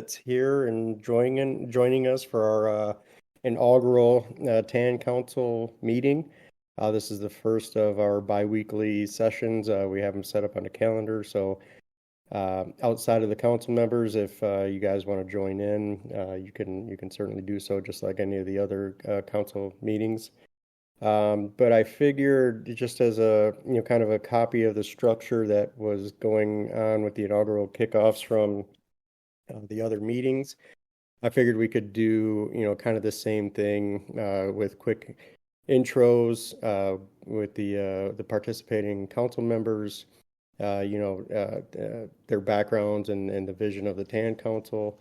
that's here and joining us for our inaugural TAN Council meeting. This is the first of our biweekly sessions. We have them set up on the calendar, so outside of the council members, if you guys want to join in, you can certainly do so, just like any of the other council meetings. But I figured just as a, kind of a copy of the structure that was going on with the inaugural kickoffs from the other meetings, I figured we could do, kind of the same thing with quick intros with the participating council members, their backgrounds and the vision of the TAN Council.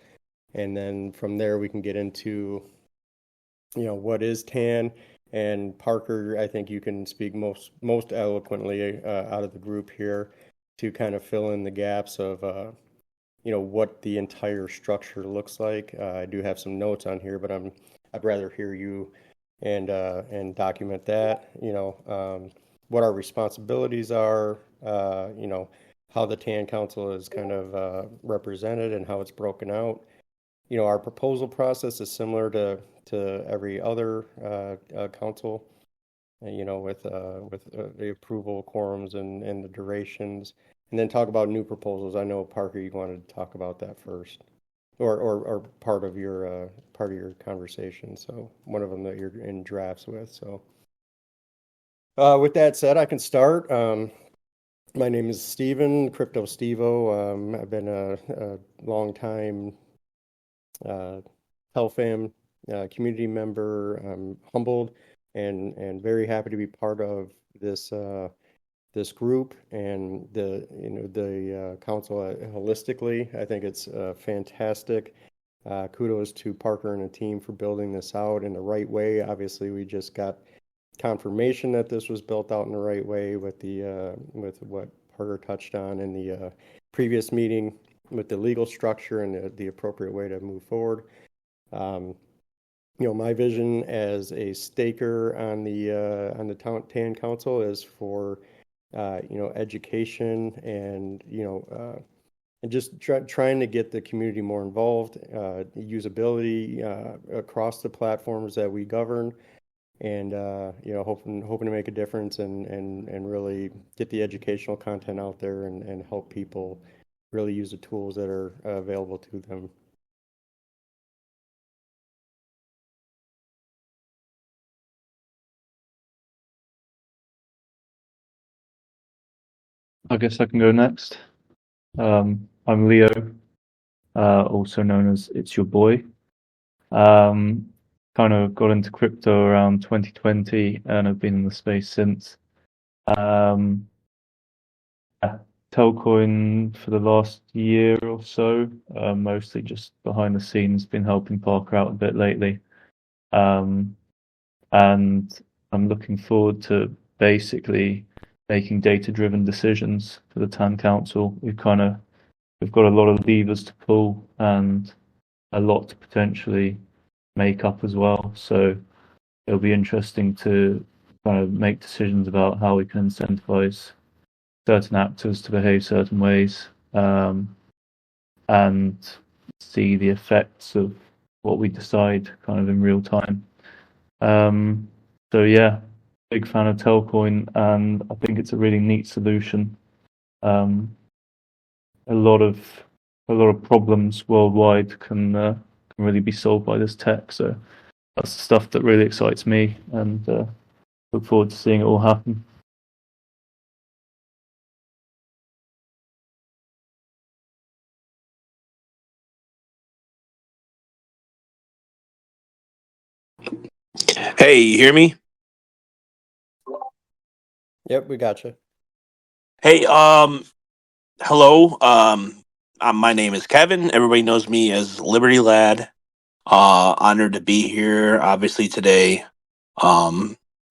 And then from there, we can get into, what is TAN. And Parker, I think you can speak most eloquently out of the group here to kind of fill in the gaps of what the entire structure looks like. I do have some notes on here, but I'd rather hear you and document that. What our responsibilities are. How the TAN Council is kind of represented and how it's broken out. Our proposal process is similar to every other council, with the approval quorums and the durations, and then talk about new proposals. I know Parker, you wanted to talk about that first, or part of your conversation. So one of them that you're in drafts with. So with that said, I can start. My name is Steven, Crypto Stevo. I've been a long time Telfam community member. I'm humbled and very happy to be part of this group and the council holistically. I think it's fantastic. Kudos to Parker and the team for building this out in the right way. Obviously, we just got confirmation that this was built out in the right way with what Parker touched on in the previous meeting with the legal structure and the appropriate way to move forward. My vision as a staker on the TAN Council is for education and just trying to get the community more involved, usability across the platforms that we govern, and hoping to make a difference and really get the educational content out there and help people really use the tools that are available to them. I guess I can go next. I'm Leo, also known as It's Your Boy. Kind of got into crypto around 2020 and have been in the space since. Um, Telcoin for the last year or so, mostly just behind the scenes, been helping Parker out a bit lately. Um, and I'm looking forward to basically making data-driven decisions for the TAN Council. We've got a lot of levers to pull and a lot to potentially make up as well. So it'll be interesting to kind of make decisions about how we can incentivize certain actors to behave certain ways, and see the effects of what we decide kind of in real time. So yeah, big fan of Telcoin, and I think it's a really neat solution. Um, a lot of problems worldwide can really be solved by this tech. So that's the stuff that really excites me, and look forward to seeing it all happen. Hey, you hear me? Yep, we got you. Hey, hello. My name is Kevin. Everybody knows me as Liberty Lad. Honored to be here, obviously today,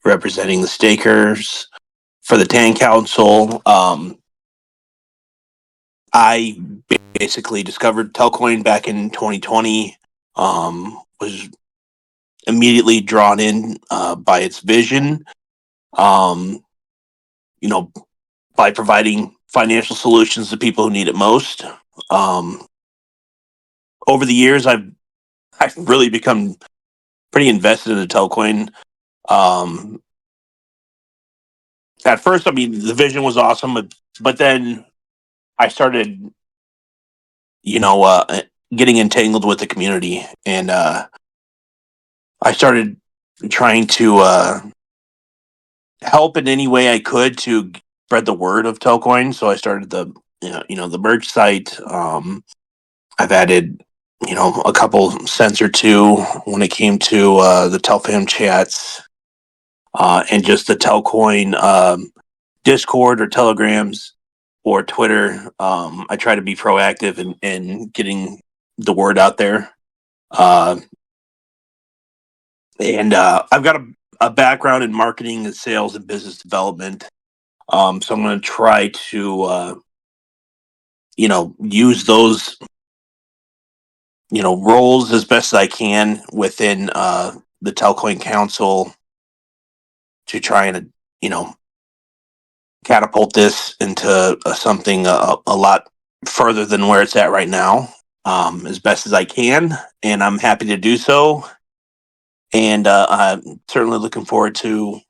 representing the stakers for the TAN Council. I basically discovered Telcoin back in 2020. Was immediately drawn in by its vision. Um, you know, by providing financial solutions to people who need it most. over the years, I've really become pretty invested in the Telcoin. Um, at first, I mean, the vision was awesome, but then I started, you know, getting entangled with the community, and I started trying to help in any way I could to spread the word of Telcoin. So I started the the merch site. I've added a couple cents or two when it came to the Telfam chats and just the Telcoin Discord or Telegrams or Twitter. I try to be proactive in getting the word out there. Uh, and I've got a background in marketing and sales and business development. So I'm going to try to, use those, roles as best as I can within the Telcoin Council to try and, catapult this into something a lot further than where it's at right now, as best as I can. And I'm happy to do so. And I'm certainly looking forward to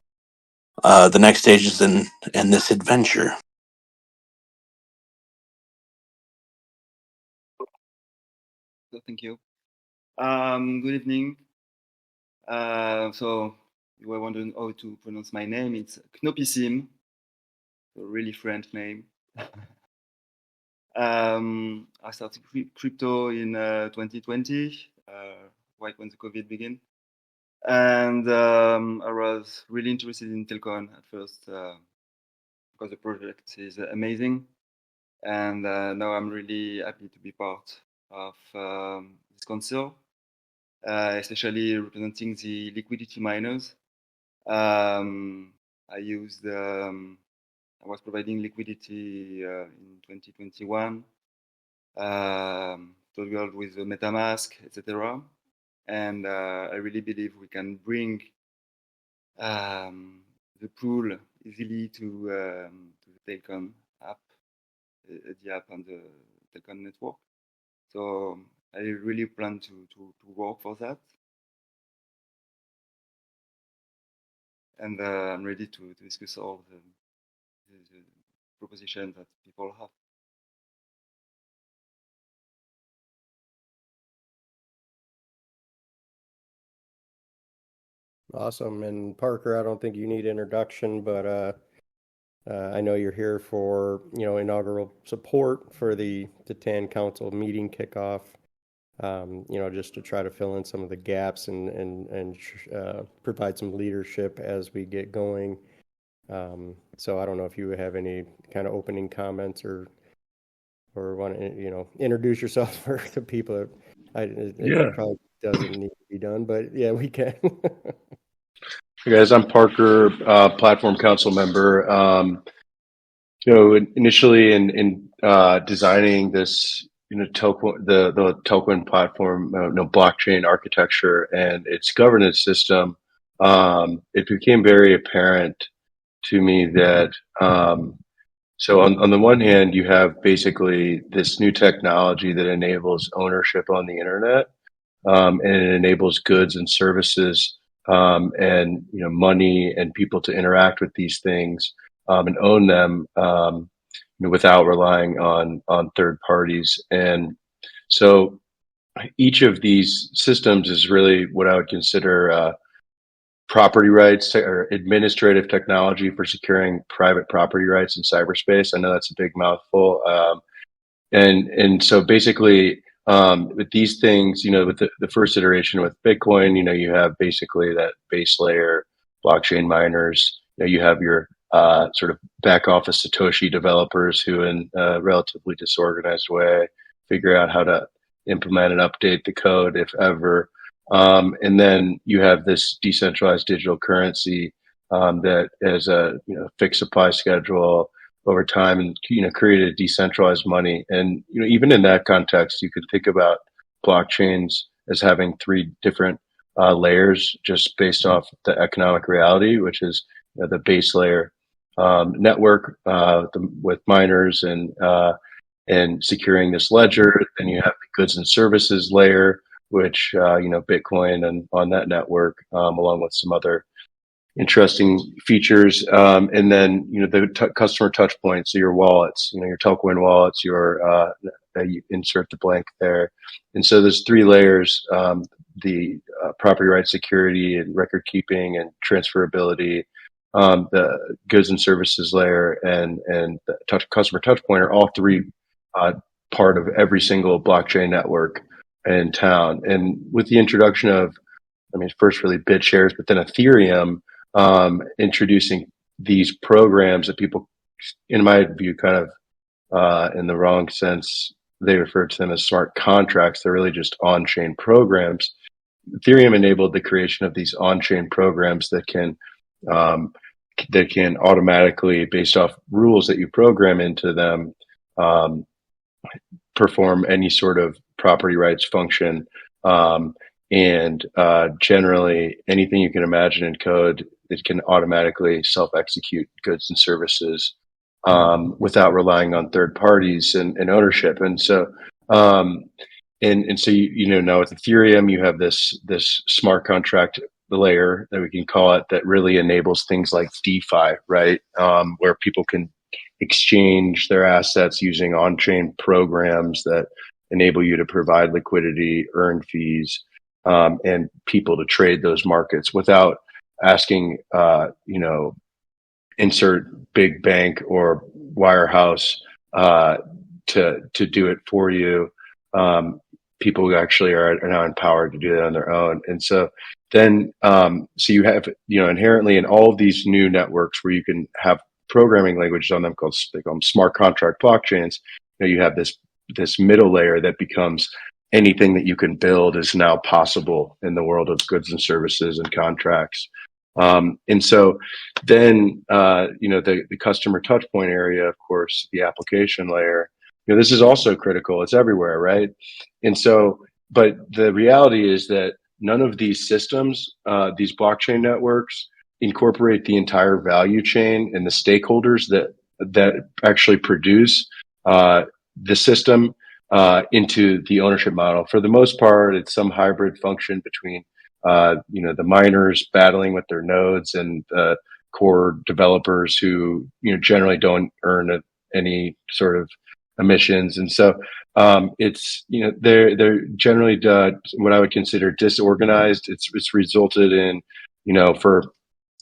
the next stages in this adventure. So thank you. Good evening. So you were wondering how to pronounce my name. It's Knopissim, a really French name. I started crypto in 2020, right when the COVID began. And I was really interested in Telcon at first because the project is amazing. And now I'm really happy to be part of this council. Especially representing the liquidity miners. I was providing liquidity in 2021, toggled with the MetaMask, etc. And I really believe we can bring the pool easily to the Telcon app, the app on the Telcon network. So I really plan to work for that. And I'm ready to discuss all the propositions that people have. Awesome. And Parker, I don't think you need introduction, but I know you're here for, inaugural support for the TAN Council meeting kickoff, just to try to fill in some of the gaps and provide some leadership as we get going. So I don't know if you have any kind of opening comments or want to, introduce yourself for the people. It probably doesn't need to be done, but yeah, we can. Hey guys, I'm Parker, Platform Council member. Initially in designing this, the Telcoin platform, blockchain architecture and its governance system, it became very apparent to me that so on the one hand, you have basically this new technology that enables ownership on the internet, and it enables goods and services, and money and people to interact with these things, and own them, without relying on third parties. And so each of these systems is really what I would consider property rights or administrative technology for securing private property rights in cyberspace. I know that's a big mouthful. And so basically, with these things, with the first iteration with Bitcoin, you have basically that base layer blockchain miners. You have your sort of back office Satoshi developers who, in a relatively disorganized way, figure out how to implement and update the code, if ever. And then you have this decentralized digital currency that has a fixed supply schedule over time, and created decentralized money. And even in that context, you could think about blockchains as having three different layers, just based off the economic reality, which is the base layer network with miners and securing this ledger. Then you have the goods and services layer, which Bitcoin and on that network, along with some other interesting features. And then the customer touch points, so your wallets, your Telcoin wallets, you insert the blank there. And so there's 3 layers: the property rights security and record keeping and transferability, the goods and services layer, and the customer touch point are all 3 part of every single blockchain network in town. And with the introduction of, first really BitShares, but then Ethereum, introducing these programs that people, in my view, kind of in the wrong sense, they refer to them as smart contracts. They're really just on-chain programs. Ethereum enabled the creation of these on-chain programs that can automatically, based off rules that you program into them, perform any sort of property rights function. And generally, anything you can imagine in code, it can automatically self-execute goods and services without relying on third parties and ownership. And so, so now with Ethereum, you have this smart contract layer that we can call it, that really enables things like DeFi, right? Where people can exchange their assets using on-chain programs that enable you to provide liquidity, earn fees, and people to trade those markets without asking, insert big bank or wirehouse to do it for you. People who actually are now empowered to do that on their own. And so then, so you have, inherently in all of these new networks where you can have programming languages on them they call them smart contract blockchains. You have this middle layer that becomes anything that you can build is now possible in the world of goods and services and contracts. And so then, the customer touch point area, of course, the application layer, this is also critical. It's everywhere, right? And so, but the reality is that none of these systems, these blockchain networks, incorporate the entire value chain and the stakeholders that actually produce the system into the ownership model. For the most part, it's some hybrid function between the miners battling with their nodes and the core developers who generally don't earn any sort of emissions. And so it's they're generally what I would consider disorganized. It's resulted in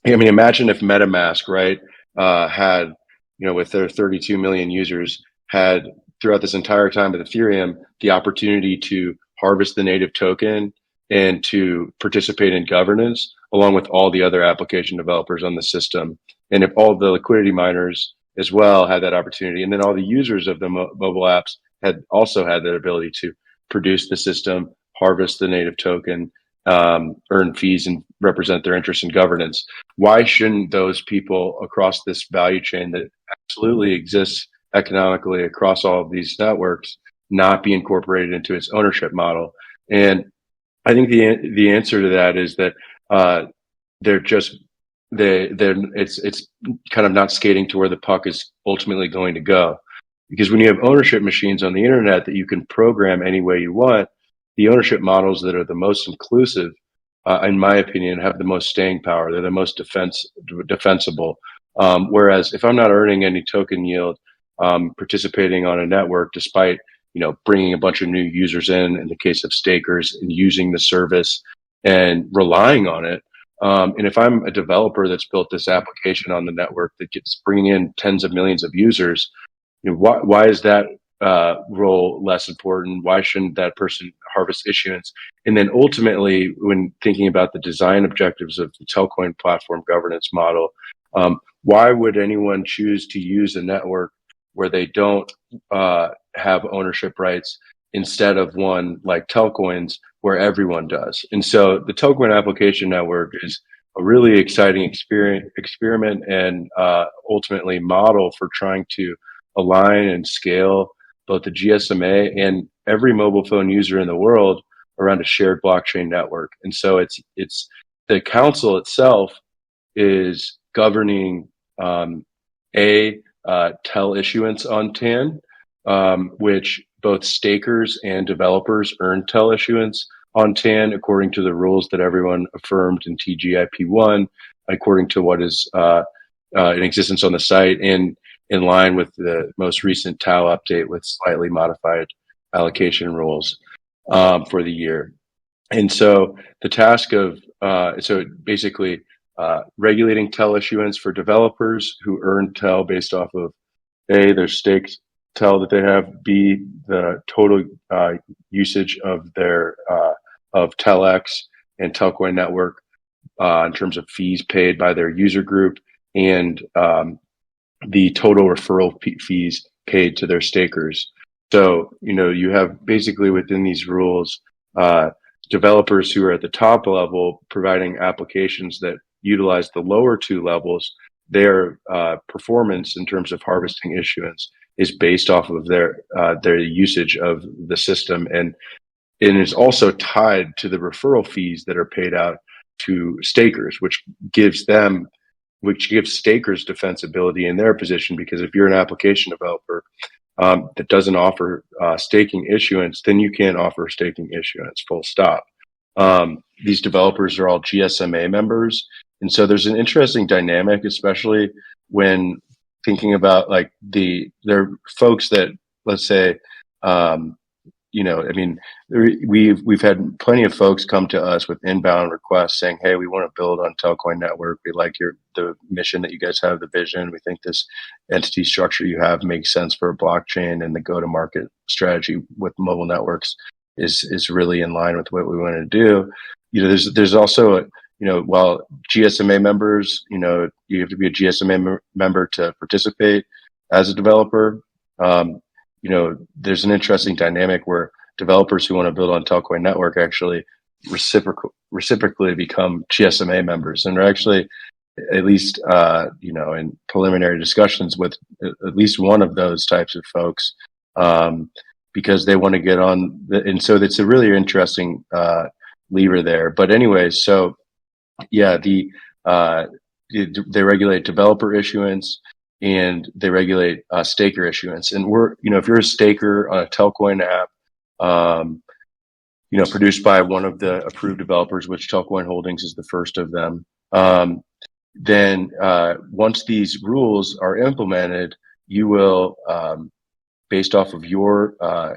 imagine if MetaMask, right, had with their 32 million users, had throughout this entire time with Ethereum the opportunity to harvest the native token and to participate in governance along with all the other application developers on the system. And if all the liquidity miners as well had that opportunity, and then all the users of the mobile apps had also had that ability to produce the system, harvest the native token, earn fees, and represent their interests in governance. Why shouldn't those people across this value chain that absolutely exists economically across all of these networks not be incorporated into its ownership model? And I think the answer to that is that it's kind of not skating to where the puck is ultimately going to go. Because when you have ownership machines on the internet that you can program any way you want, the ownership models that are the most inclusive, in my opinion, have the most staying power. They're the most defensible. Whereas if I'm not earning any token yield, participating on a network, despite bringing a bunch of new users in the case of stakers, and using the service and relying on it. And if I'm a developer that's built this application on the network that gets bringing in tens of millions of users, why is that role less important? Why shouldn't that person harvest issuance? And then ultimately, when thinking about the design objectives of the Telcoin platform governance model, why would anyone choose to use a network where they don't have ownership rights instead of one like Telcoin's where everyone does? And so the Telcoin application network is a really exciting experiment and ultimately model for trying to align and scale both the GSMA and every mobile phone user in the world around a shared blockchain network. And so it's the council itself is governing TEL issuance on TAN, which both stakers and developers earn TEL issuance on TAN according to the rules that everyone affirmed in TGIP1, according to what is in existence on the site, and in line with the most recent TAL update with slightly modified allocation rules for the year. And so the task of basically regulating TEL issuance for developers who earn TEL based off of A, their staked TEL that they have, B, the total usage of their of TELX and Telcoin network in terms of fees paid by their user group, and the total referral fees paid to their stakers. So, you have basically within these rules, developers who are at the top level providing applications that utilize the lower two levels. Their performance in terms of harvesting issuance is based off of their usage of the system, and is also tied to the referral fees that are paid out to stakers, which gives stakers defensibility in their position, because if you're an application developer that doesn't offer staking issuance, then you can't offer staking issuance, full stop. These developers are all GSMA members. And so there's an interesting dynamic, especially when thinking about like there are folks that, let's say, we've had plenty of folks come to us with inbound requests saying, "Hey, we want to build on Telcoin Network. We like the mission that you guys have, the vision. We think this entity structure you have makes sense for a blockchain, and the go-to-market strategy with mobile networks is really in line with what we want to do." There's also while GSMA members, you have to be a GSMA member to participate as a developer. There's an interesting dynamic where developers who want to build on Telcoin Network actually reciprocally become GSMA members, and are actually, at least in preliminary discussions with at least one of those types of folks, because they want to get on. And so it's a really interesting lever there. But anyways, so yeah, they regulate developer issuance, and they regulate staker issuance. And if you're a staker on a Telcoin app, produced by one of the approved developers, which Telcoin Holdings is the first of them, then once these rules are implemented, you will, based off of your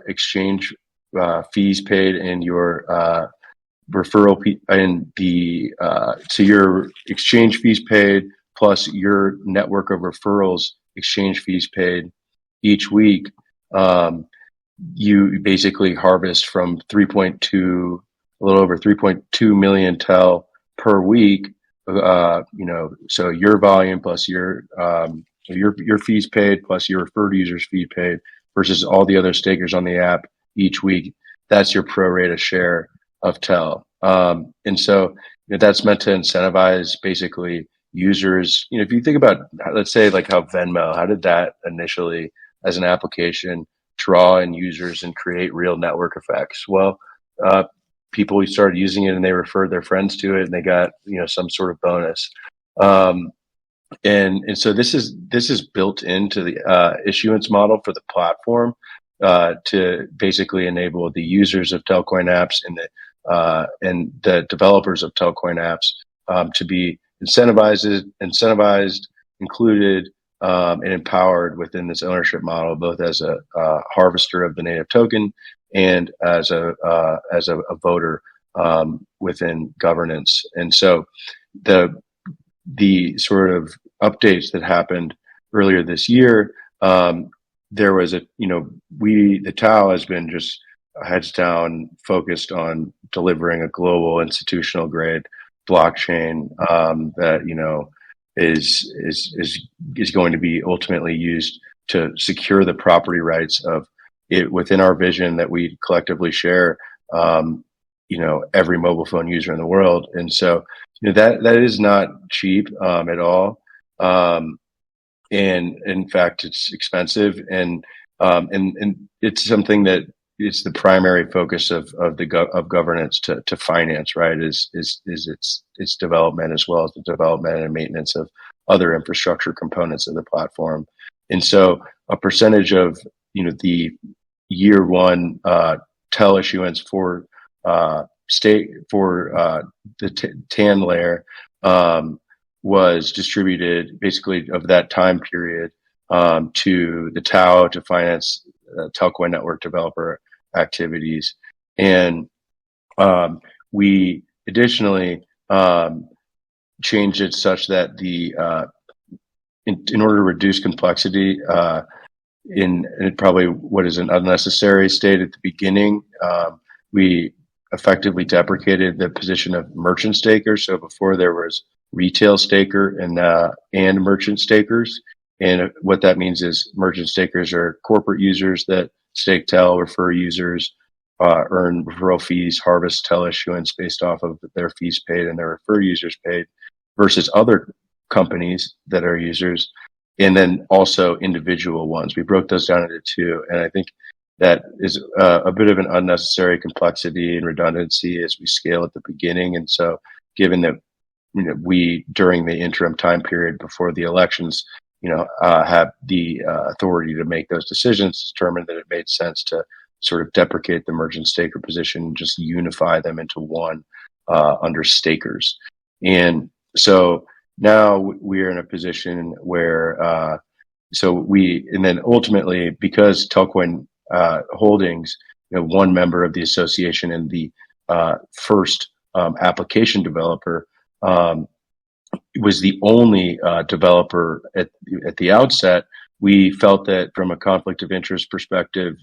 exchange fees paid and your referral and so your exchange fees paid plus your network of referrals exchange fees paid each week, you basically harvest from a little over 3.2 million TEL per week. So your volume plus your fees paid plus your referred users fee paid versus all the other stakers on the app each week. That's your pro rata share of TEL. And so that's meant to incentivize basically users. If you think about, let's say, like how Venmo, how did that initially as an application draw in users and create real network effects? Well, people started using it and they referred their friends to it and they got, some sort of bonus. And so this is built into the issuance model for the platform to basically enable the users of Telcoin apps and the developers of Telcoin apps to be incentivized, included, and empowered within this ownership model, both as a harvester of the native token and as a voter within governance. And so the sort of updates that happened earlier this year, there was the TAO has been just heads down focused on delivering a global institutional grade blockchain that is going to be ultimately used to secure the property rights of it within our vision that we collectively share. Every mobile phone user in the world, and so that is not cheap at all, and in fact it's expensive, and it's something that it's the primary focus of governance to finance, right? Is its development as well as the development and maintenance of other infrastructure components of the platform. And so a percentage of the year one TEL issuance for the TAN layer was distributed basically of that time period to the TAO to finance Telcoin network developer activities. And we additionally changed it such that in order to reduce complexity in probably what is an unnecessary state at the beginning, we effectively deprecated the position of merchant staker. So before there was retail staker and merchant stakers. And what that means is merchant stakers are corporate users that stake TEL, refer users, earn referral fees, harvest TEL issuance based off of their fees paid and their refer users paid, versus other companies that are users, and then also individual ones. We broke those down into two, and I think that is a bit of an unnecessary complexity and redundancy as we scale at the beginning. And so, given that we during the interim time period before the elections, have the authority to make those decisions, determined that it made sense to sort of deprecate the merchant staker position and just unify them into one under stakers. And so now we're in a position where and then ultimately, because Telcoin Holdings, one member of the association and the first application developer, was the only developer at the outset. We felt that from a conflict of interest perspective,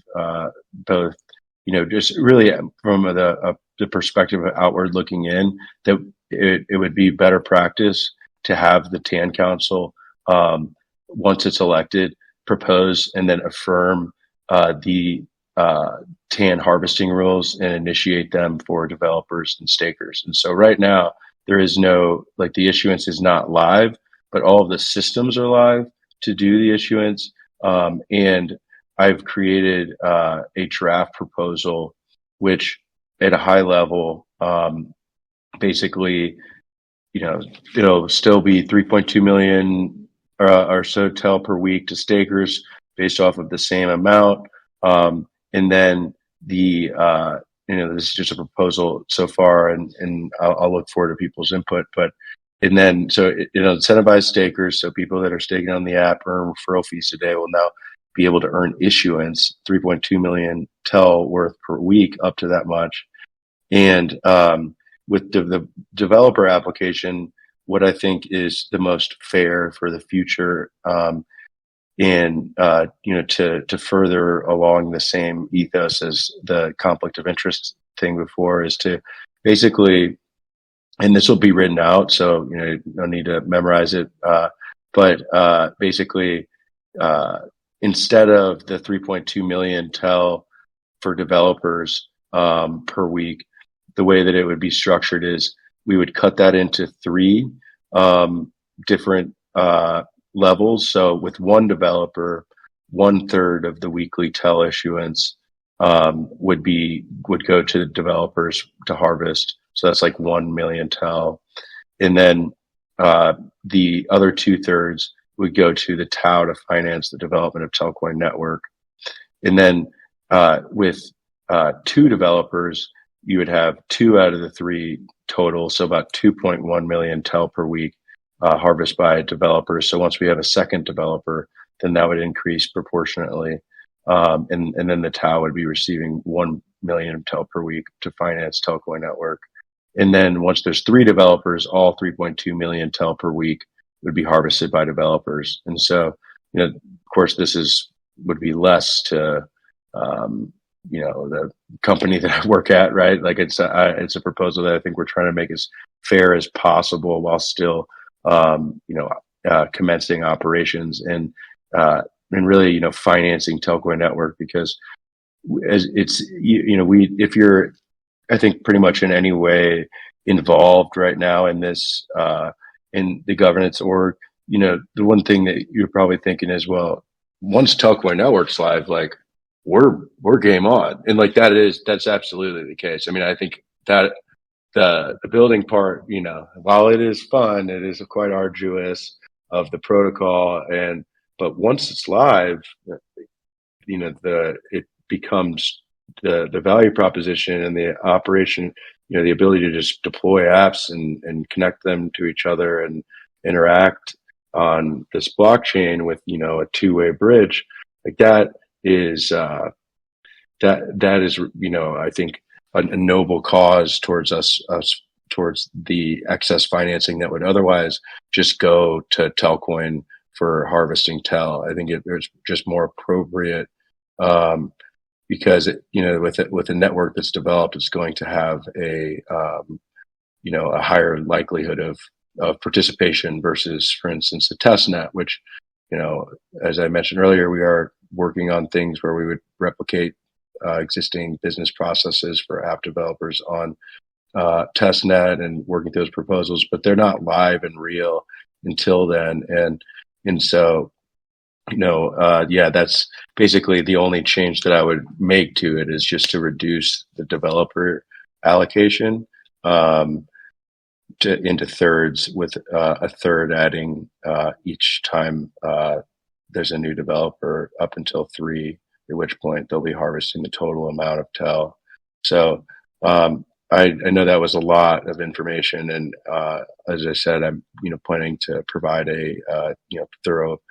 both, just really from the perspective of outward looking in, that it would be better practice to have the TAN Council, once it's elected, propose and then affirm the TAN harvesting rules and initiate them for developers and stakers. And so right now, there is the issuance is not live, but all of the systems are live to do the issuance. And I've created a draft proposal, which at a high level, basically, it'll still be 3.2 million or so TEL per week to stakers based off of the same amount. And then this is just a proposal so far, and I'll look forward to people's input. And then incentivize stakers, so people that are staking on the app earn referral fees today will now be able to earn issuance 3.2 million TEL worth per week, up to that much. And with the developer application, what I think is the most fair for the future, and to further along the same ethos as the conflict of interest thing before, is to basically, and this will be written out, so no need to memorize it, but basically, instead of the 3.2 million TEL for developers per week, the way that it would be structured is we would cut that into three different levels. So with one developer, 1/3 of the weekly TEL issuance would go to the developers to harvest. So that's like 1 million TEL. And then the other 2/3 would go to the TAO to finance the development of Telcoin network. And then with two developers, you would have 2 out of the 3 total, so about 2.1 million TEL per week harvest by developers. So once we have a second developer, then that would increase proportionately. And then the TAO would be receiving 1 million TEL per week to finance Telcoin network. And then once there's 3 developers, all 3.2 million TEL per week would be harvested by developers. And so, of course, would be less to, the company that I work at, right? Like it's a proposal that I think we're trying to make as fair as possible while still, commencing operations and really, financing Telcoin network, because as it's, if you're, I think, pretty much in any way involved right now in this, in the governance org, the one thing that you're probably thinking is, well, once Telcoin network's live, like we're game on. And like that's absolutely the case. I mean, I think that the building part, while it is fun, it is quite arduous of the protocol. But once it's live, it becomes the value proposition and the operation, the ability to just deploy apps and connect them to each other and interact on this blockchain with, a two-way bridge, like that is, that is, I think a noble cause towards us towards the excess financing that would otherwise just go to Telcoin for harvesting Tel. I think it's just more appropriate, because with a network that's developed, it's going to have a higher likelihood of participation versus, for instance, a test net, which, as I mentioned earlier, we are working on things where we would replicate existing business processes for app developers on testnet and working through those proposals, but they're not live and real until then. And so, that's basically the only change that I would make to it, is just to reduce the developer allocation into thirds, with a third adding each time there's a new developer, up until 3, at which point they'll be harvesting the total amount of TEL. So I know that was a lot of information, and as I said, I'm planning to provide a thorough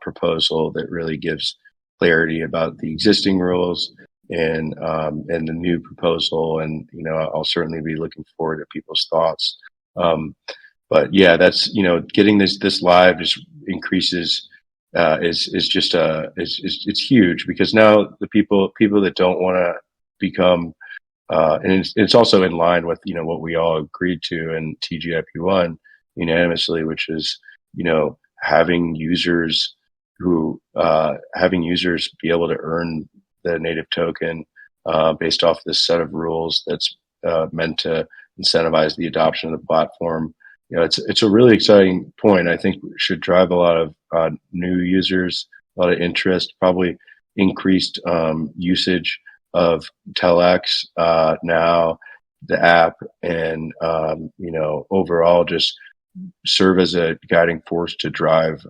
proposal that really gives clarity about the existing rules and the new proposal, and I'll certainly be looking forward to people's thoughts. But yeah, that's getting this live just increases. Is just it's huge, because now the people that don't want to become and it's also in line with what we all agreed to in TGIP1 unanimously, which is having users be able to earn the native token based off this set of rules that's meant to incentivize the adoption of the platform. It's a really exciting point. I think should drive a lot of new users, a lot of interest, probably increased usage of Telex now, the app, and overall just serve as a guiding force to drive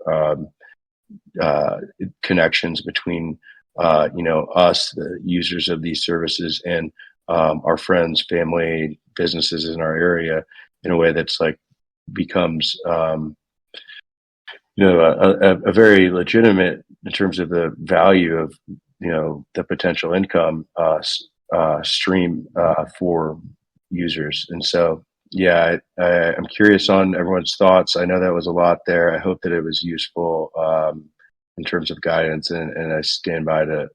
connections between us, the users of these services, and our friends, family, businesses in our area, in a way that's becomes a very legitimate in terms of the value of the potential income stream for users. And so I'm curious on everyone's thoughts. I know that was a lot there. I hope that it was useful in terms of guidance, and I stand by to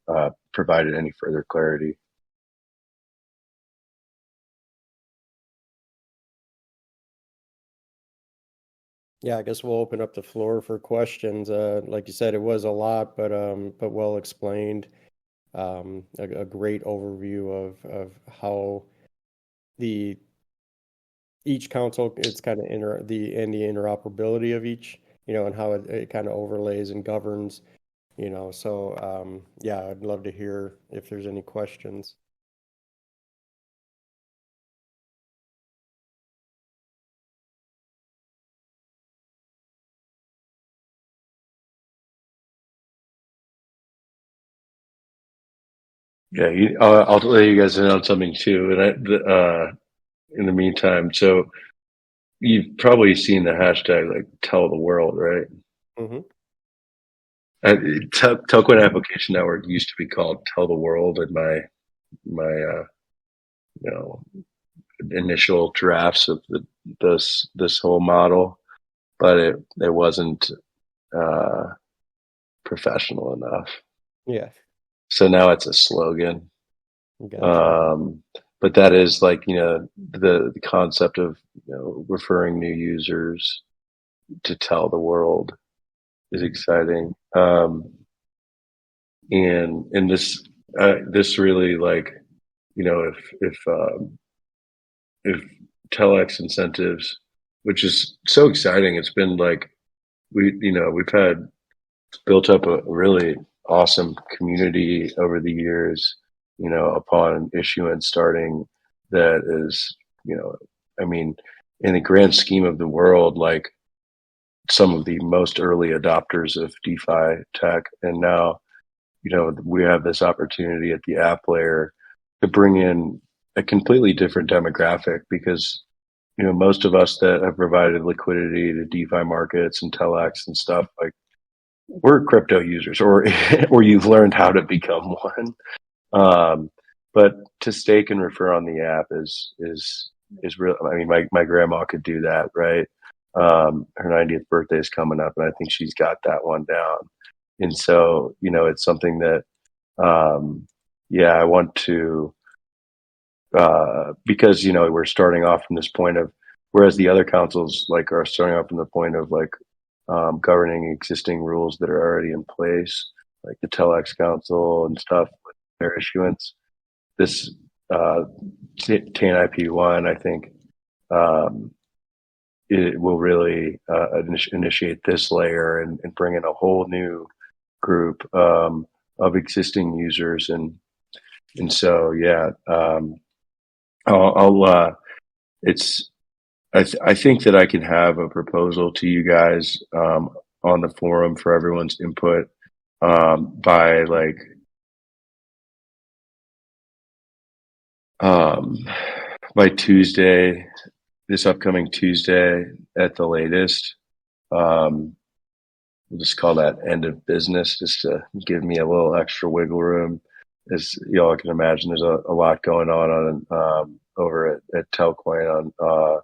provide any further clarity. Yeah, I guess we'll open up the floor for questions. Like you said, it was a lot, but well explained. A great overview of how each council, it's kind of the interoperability of each, and how it kind of overlays and governs, So I'd love to hear if there's any questions. Yeah, I'll let you guys in on something too. And in the meantime, so you've probably seen the hashtag "Tell the World," right? Mm-hmm. Telcoin Application Network used to be called "Tell the World" in my initial drafts of this whole model, but it wasn't professional enough. Yeah. So now it's a slogan. Gotcha. But that is the concept of referring new users to tell the world is exciting. And this really if telex incentives, which is so exciting, it's been we've had built up a really awesome community over the years, upon issuance starting, that is, I mean, in the grand scheme of the world, some of the most early adopters of DeFi tech. And now, we have this opportunity at the app layer to bring in a completely different demographic because, most of us that have provided liquidity to DeFi markets and Telex and stuff, like we're crypto users or, or you've learned how to become one. But to stake and refer on the app is real. I mean, my grandma could do that, right? Her 90th birthday is coming up and I think she's got that one down. And so, it's something that, I want to, because, we're starting off from this point of, whereas the other councils like are starting off from the point of like, governing existing rules that are already in place, like the Telex Council and stuff with their issuance. This, TAN IP1, I think, it will really initiate this layer and bring in a whole new group of existing users, and so I'll it's I think that I can have a proposal to you guys on the forum for everyone's input by like by Tuesday, this upcoming Tuesday at the latest. We'll just call that end of business, just to give me a little extra wiggle room. As y'all can imagine, there's a lot going on over at Telcoin on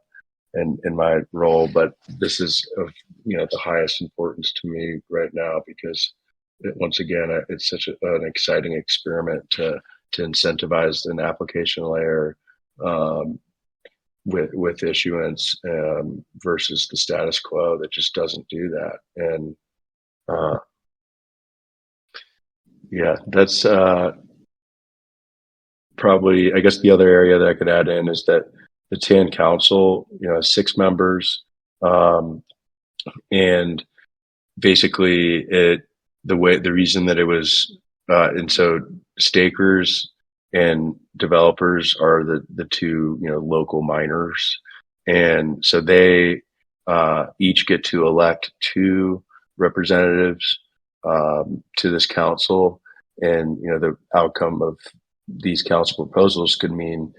in my role, but this is of the highest importance to me right now because once again, it's such an exciting experiment to incentivize an application layer with issuance versus the status quo that just doesn't do that. And that's probably, I guess the other area that I could add in is that the TAN Council, has 6 members, and basically the reason that it was, and so stakers and developers are the two, local miners. And so they each get to elect 2 representatives to this council. And, the outcome of these council proposals could mean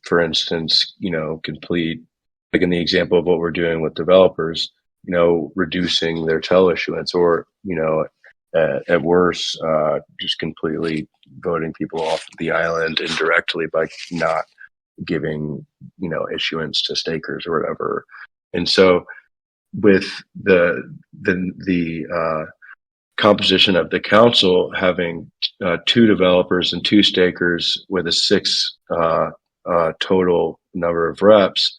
for instance, complete, like in the example of what we're doing with developers, reducing their TEL issuance or, at worst, just completely voting people off the island indirectly by not giving, issuance to stakers or whatever. And so with the composition of the council having 2 developers and 2 stakers with a 6 total number of reps,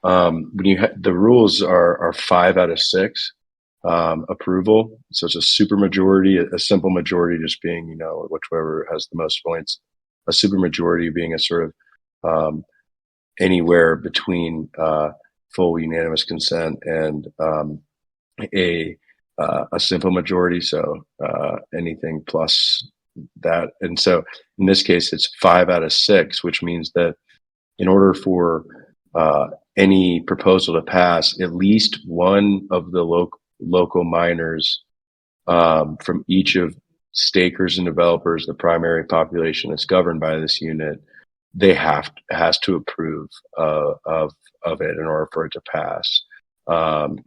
when the rules are 5 out of 6 approval. So it's a super majority, a simple majority just being, whichever has the most points, a super majority being a sort of anywhere between full unanimous consent and a simple majority. So anything plus that. And so in this case, it's 5 out of 6, which means that in order for any proposal to pass, at least one of the local miners from each of stakers and developers, the primary population that's governed by this unit, has to approve of it in order for it to pass.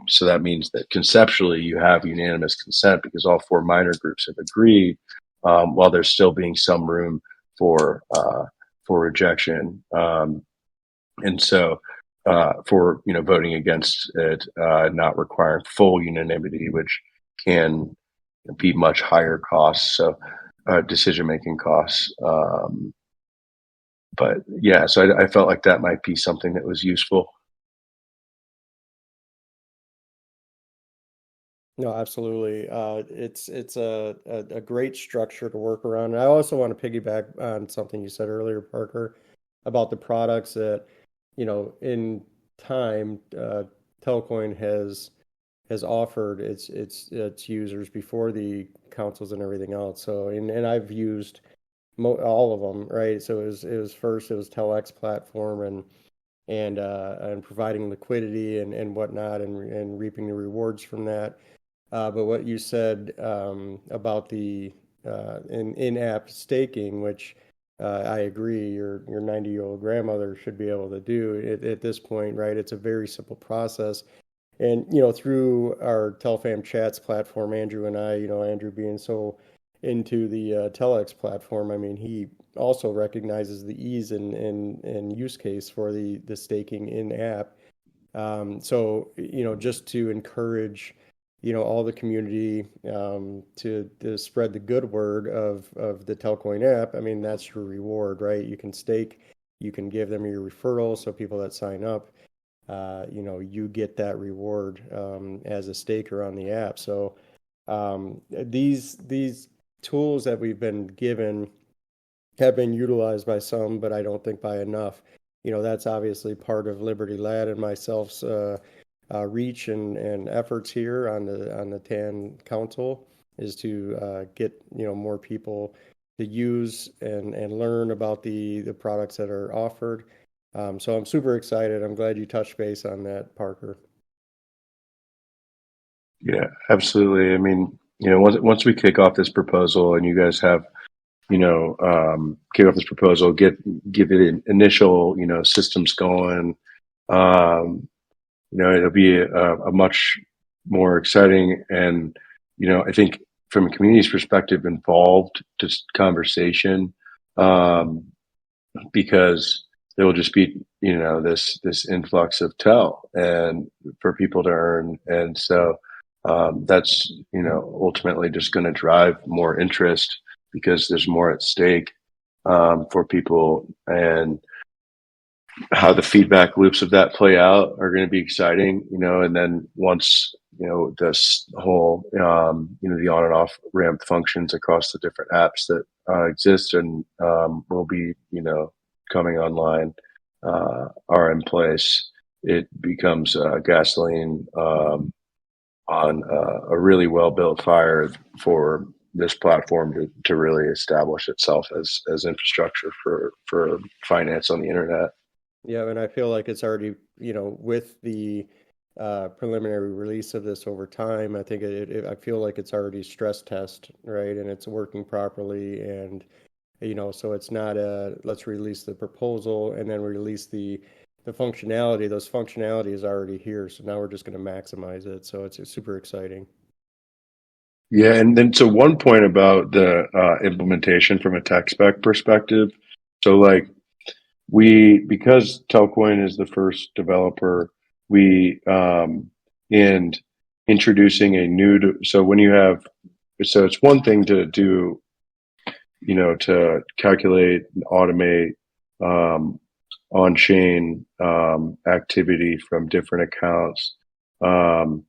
So that means that conceptually you have unanimous consent because all 4 minor groups have agreed, while there's still being some room for rejection. And so for voting against it, not requiring full unanimity, which can be much higher costs, so decision making costs. But yeah, so I felt like that might be something that was useful. No, absolutely. It's a great structure to work around. And I also want to piggyback on something you said earlier, Parker, about the products that, in time, Telcoin has offered its users before the councils and everything else. So, and I've used all of them, right? So it was Telex platform and providing liquidity and whatnot and reaping the rewards from that. But what you said about the in-app staking, which I agree your 90-year-old grandmother should be able to do at this point, right? It's a very simple process. And, through our Telfam Chats platform, Andrew and I, Andrew being so into the Telex platform, I mean, he also recognizes the ease and use case for the staking in app. So, just to encourage, all the community to spread the good word of the Telcoin app. I mean, that's your reward, right? You can stake, you can give them your referral. So people that sign up, you get that reward as a staker on the app. So these tools that we've been given have been utilized by some, but I don't think by enough. That's obviously part of Liberty Lad and myself's reach and efforts here on the TAN Council is to get more people to use and learn about the products that are offered. So I'm super excited. I'm glad you touched base on that, Parker. Yeah, absolutely. I mean, once we kick off this proposal and you guys have, kick off this proposal, give it initial, systems going, it'll be a much more exciting and, I think from a community's perspective, involved just conversation, because there will just be, this influx of and for people to earn. And so, that's, ultimately just going to drive more interest because there's more at stake, for people, and how the feedback loops of that play out are going to be exciting, and then once, this whole, the on and off ramp functions across the different apps that exist and will be, coming online, are in place, it becomes gasoline on a really well-built fire for this platform to really establish itself as infrastructure for finance on the internet. Yeah, and I feel like it's already, with the preliminary release of this over time, I think I feel like it's already stress test, right? And it's working properly. And, so it's not let's release the proposal and then release the functionality. Those functionality is already here. So now we're just going to maximize it. So it's super exciting. Yeah, and then so one point about the implementation from a tech spec perspective. So like because Telcoin is the first developer, we in introducing a new, so when you have, so it's one thing to do, to calculate and automate on-chain activity from different accounts, to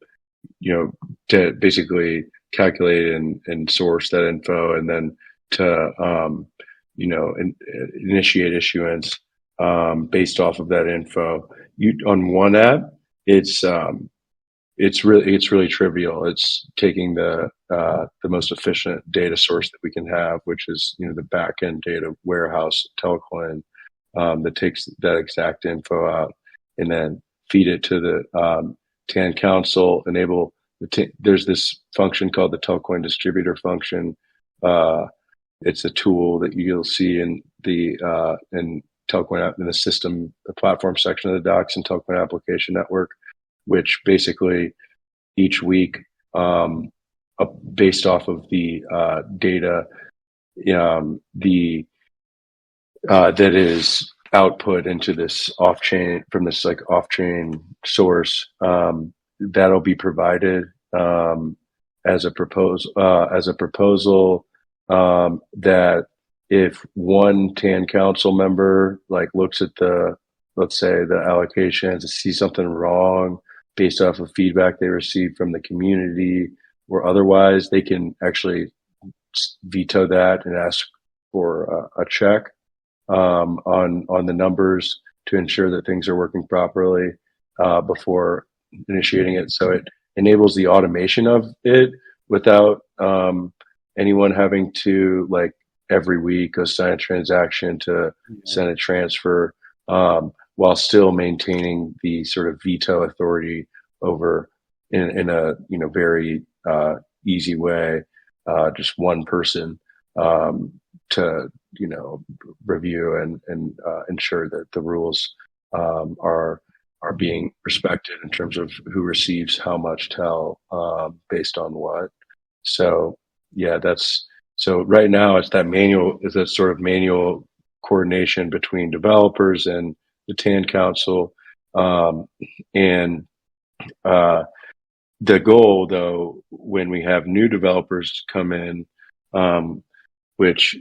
basically calculate and source that info, and then to initiate issuance based off of that info. On one app, it's really trivial. It's taking the most efficient data source that we can have, which is the back end data warehouse Telcoin, that takes that exact info out and then feed it to the TAN Council. Enable there's this function called the Telcoin distributor function. It's a tool that you'll see in the in Telcoin app, in the system, the platform section of the docs and Telcoin application network, which basically each week, based off of the data, that is output into this off-chain from this like off-chain source, that'll be provided as a proposal that if one TAN Council member like looks at let's say the allocations and see something wrong based off of feedback they received from the community or otherwise, they can actually veto that and ask for a check on the numbers to ensure that things are working properly before initiating it. So it enables the automation of it without anyone having to like every week go sign a transaction to send a transfer, while still maintaining the sort of veto authority over in a very easy way. just one person to review and ensure that the rules are being respected in terms of who receives how much tell based on what. So yeah, so right now it's that sort of manual coordination between developers and the TAN Council, and the goal, though, when we have new developers come in, which,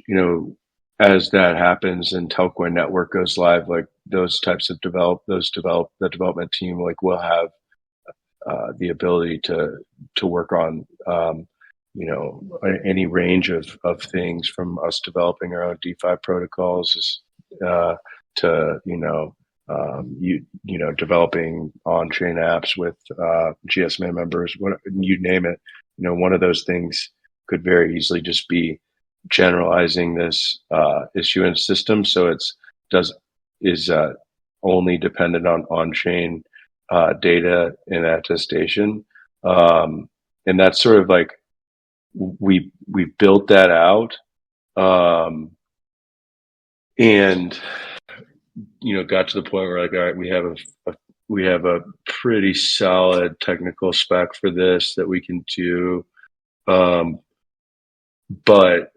as that happens and Telcoin Network goes live, like those types of the development team, like will have the ability to work on, any range of things, from us developing our own DeFi protocols to, developing on-chain apps with GSMA members, you name it. One of those things could very easily just be generalizing this issuance system, so is only dependent on on-chain data and attestation, and that's sort of like we built that out, and got to the point where, like, all right, we have a pretty solid technical spec for this that we can do, but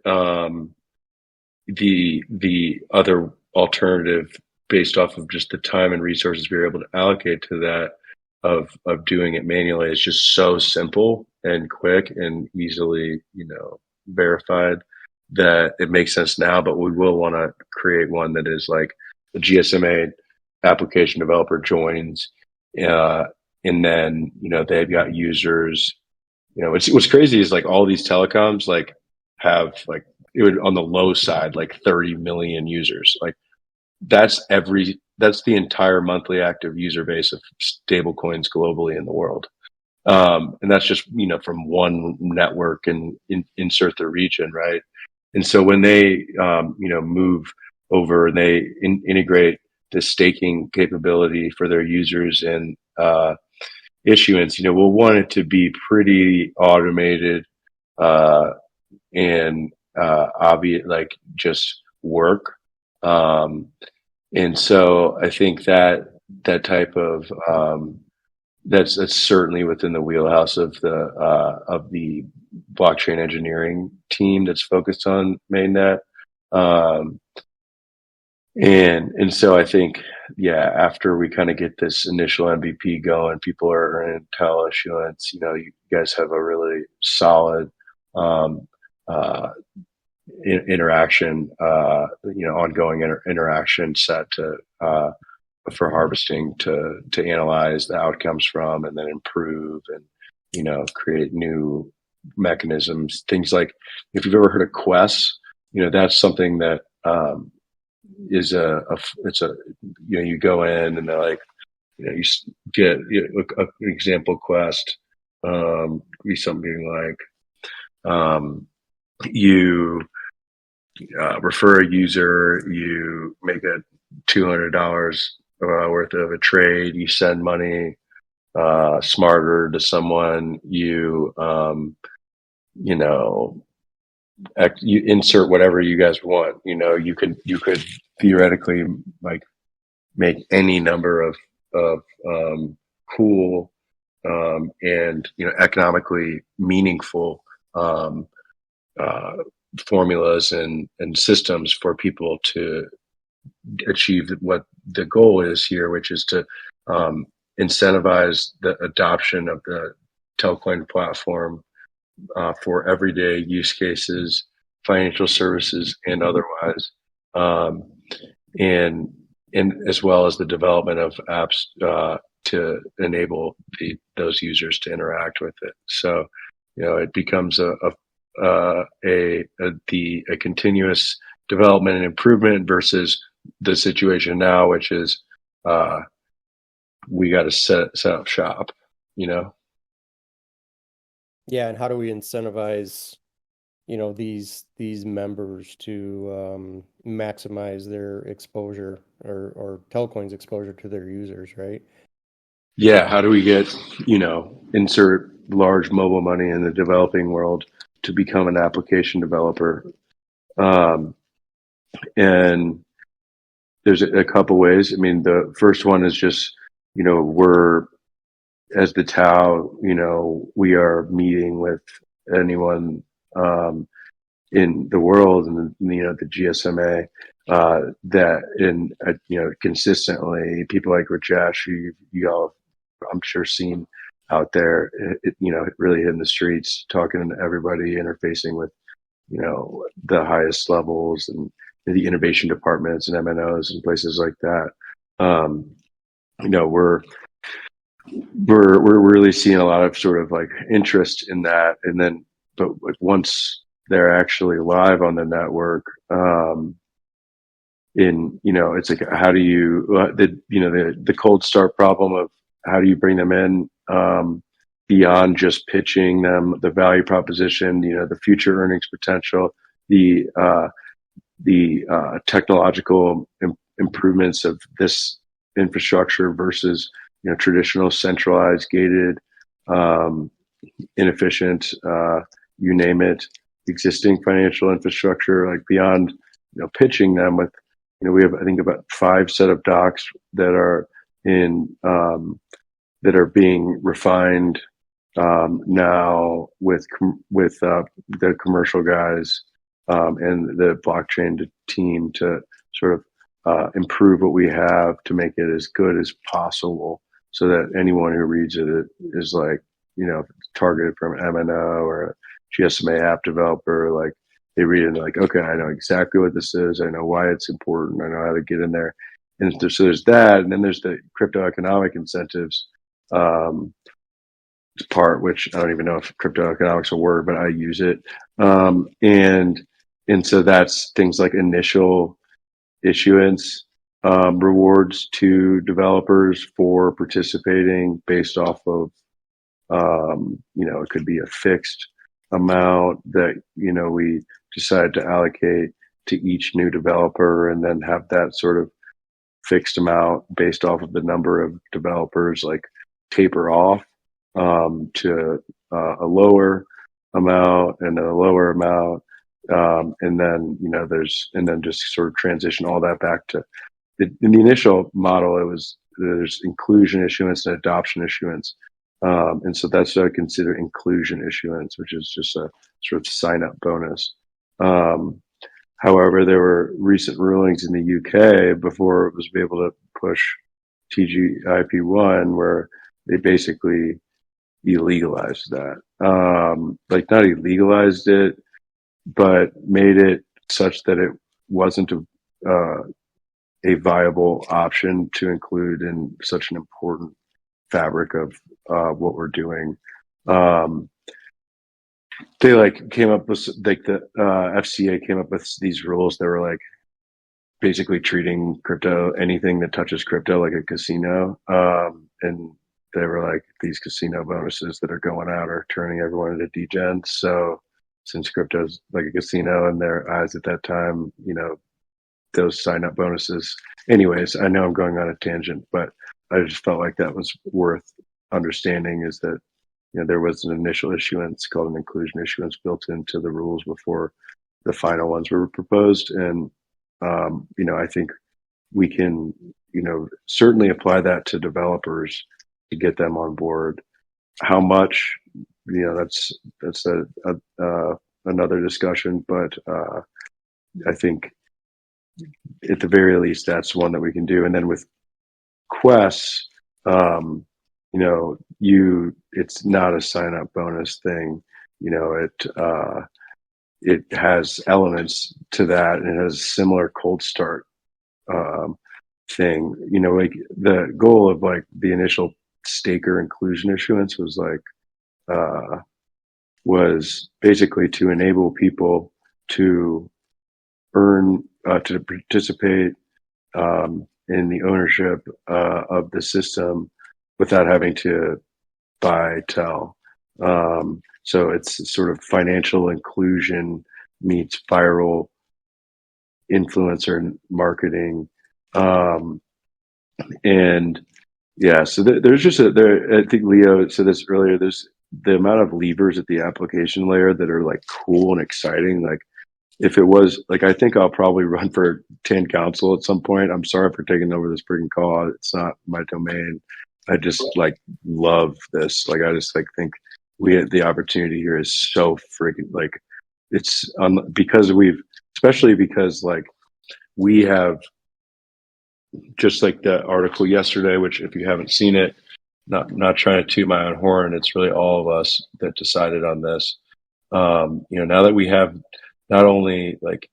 the other alternative, based off of just the time and resources we were able to allocate to that, of doing it manually, is just so simple and quick and easily verified, that it makes sense now. But we will want to create one that is like the GSMA application developer joins, and then they've got users. What's crazy is, like, all these telecoms like have, like, it would, on the low side, like 30 million users. Like, that's the entire monthly active user base of stablecoins globally in the world. And that's just, from one network, and insert the region, right? And so when they, move over and they integrate the staking capability for their users and issuance, we'll want it to be pretty automated and obvious, like, just work. And so I think that type of that's certainly within the wheelhouse of the blockchain engineering team that's focused on mainnet. And so I think, yeah, after we kind of get this initial MVP going, people are earning tell issuance. You guys have a really solid interaction, ongoing interaction set for harvesting to analyze the outcomes from, and then improve and create new mechanisms. Things like, if you've ever heard of quests, that's something that is you go in and they're like, you get an example quest, be something like, you refer a user, you make a $200 worth of a trade, you send money smarter to someone, you insert whatever you guys want. You could theoretically, like, make any number of cool and economically meaningful formulas and systems for people to achieve what the goal is here, which is to incentivize the adoption of the Telcoin platform for everyday use cases, financial services, and otherwise, and as well as the development of apps to enable those users to interact with it. So, it becomes a continuous development and improvement versus the situation now, which is we got to set up shop. Yeah, and how do we incentivize, these members to maximize their exposure, or Telcoin's exposure to their users, right? Yeah, how do we get, insert large mobile money in the developing world to become an application developer. And there's a couple ways. I mean, the first one is just, we're, as the Tau, we are meeting with anyone in the world, and the GSMA, consistently people like Rajesh, who you all, I'm sure, seen out there, really in the streets, talking to everybody, interfacing with the highest levels and the innovation departments and MNOs and places like that. We're really seeing a lot of sort of like interest in that, and then but once they're actually live on the network, it's like, how do you the cold start problem of how do you bring them in, beyond just pitching them the value proposition, the future earnings potential, the technological improvements of this infrastructure versus traditional centralized gated, inefficient, you name it, existing financial infrastructure, like beyond pitching them with we have, I think, about 5 set of docs that are in that are being refined now with the commercial guys and the blockchain team to sort of improve what we have to make it as good as possible, so that anyone who reads it is like targeted from an MNO or a GSMA app developer. Like, they read it and they're like, okay, I know exactly what this is. I know why it's important. I know how to get in there. And so there's that. And then there's the crypto economic incentives part, which I don't even know if crypto economics is a word, but I use it. And so that's things like initial issuance rewards to developers for participating based off of, it could be a fixed amount that, we decide to allocate to each new developer, and then have that sort of fixed amount based off of the number of developers, like taper off to a lower amount and a lower amount. And then, and then just sort of transition all that back to in the initial model. There's inclusion issuance and adoption issuance. And so that's what I consider inclusion issuance, which is just a sort of sign up bonus. However, there were recent rulings in the UK before it was able to push TGIP1 where they basically illegalized that. Like, not illegalized it, but made it such that it wasn't a viable option to include in such an important fabric of what we're doing. They came up with the FCA came up with these rules that were like basically treating anything that touches crypto like a casino. And they were like, these casino bonuses that are going out are turning everyone into degens. So since crypto's like a casino in their eyes at that time, those sign up bonuses. Anyways, I know I'm going on a tangent, but I just felt like that was worth understanding, is that there was an initial issuance called an inclusion issuance built into the rules before the final ones were proposed. And I think we can certainly apply that to developers to get them on board. How much, that's another discussion, but I think at the very least that's one that we can do. And then with quests, it's not a sign up bonus thing. It has elements to that, and it has a similar cold start thing. Like the goal of like the initial staker inclusion issuance was basically to enable people to earn to participate in the ownership of the system without having to buy TEL. So it's sort of financial inclusion meets viral influencer marketing. And yeah, so there's just I think Leo said this earlier, there's the amount of levers at the application layer that are like cool and exciting. Like if it was like, I think I'll probably run for TAN council at some point. I'm sorry for taking over this freaking call. It's not my domain. I just like love this. Like I just like think we had the opportunity here is so freaking like it's because especially because like we have just like the article yesterday, which if you haven't seen it, not trying to toot my own horn, it's really all of us that decided on this. Now that we have not only like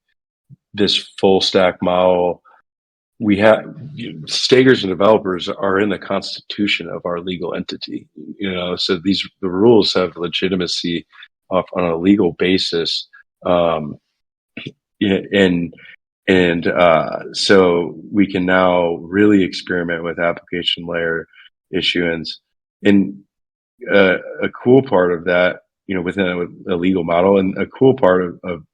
this full stack model, we have stakers and developers are in the constitution of our legal entity. So the rules have legitimacy on a legal basis, and so we can now really experiment with application layer issuance. And a cool part of that, within a legal model, and a cool part of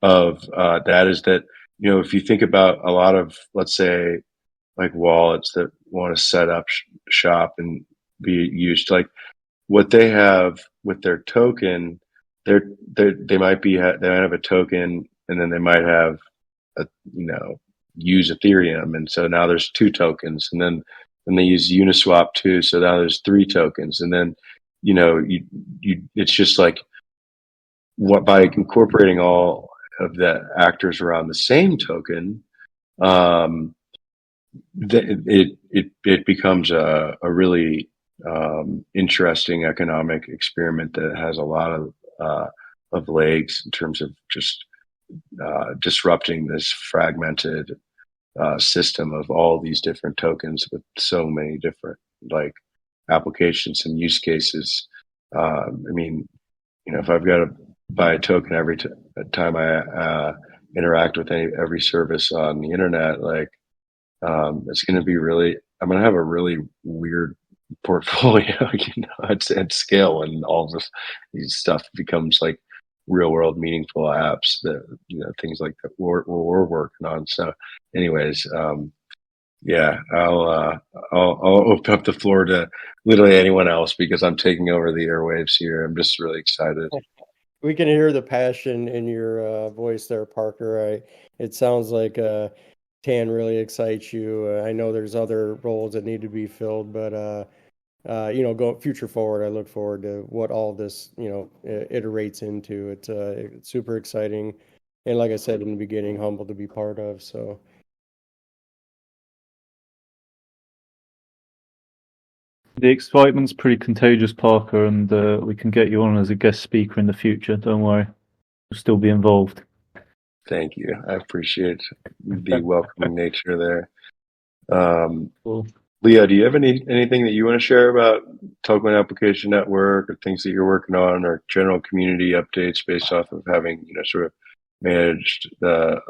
that is that, if you think about a lot of, let's say, like wallets that want to set up shop and be used, like what they have with their token, they might have a token, and then they might have a, use Ethereum, and so now there's two tokens, and then they use Uniswap too, so now there's three tokens, and then it's just like what, by incorporating all of the actors around the same token, it becomes a really interesting economic experiment that has a lot of legs in terms of just disrupting this fragmented system of all these different tokens with so many different like applications and use cases. If I've got to buy a token every time I interact with every service on the internet, like it's going to be I'm going to have a really weird portfolio, at scale, and all these stuff becomes like real world meaningful apps that, things like that we're working on. So anyways, yeah, I'll open up the floor to literally anyone else because I'm taking over the airwaves here. I'm just really excited. We can hear the passion in your voice there, Parker. It sounds like TAN really excites you. I know there's other roles that need to be filled, but go future forward. I look forward to what all this iterates into. It's super exciting, and like I said in the beginning, humble to be part of. So. The excitement's pretty contagious, Parker, and we can get you on as a guest speaker in the future. Don't worry, we'll still be involved. Thank you. I appreciate the welcoming nature there. Cool. Leah, do you have anything that you want to share about Token Application Network, or things that you're working on, or general community updates based off of having sort of managed the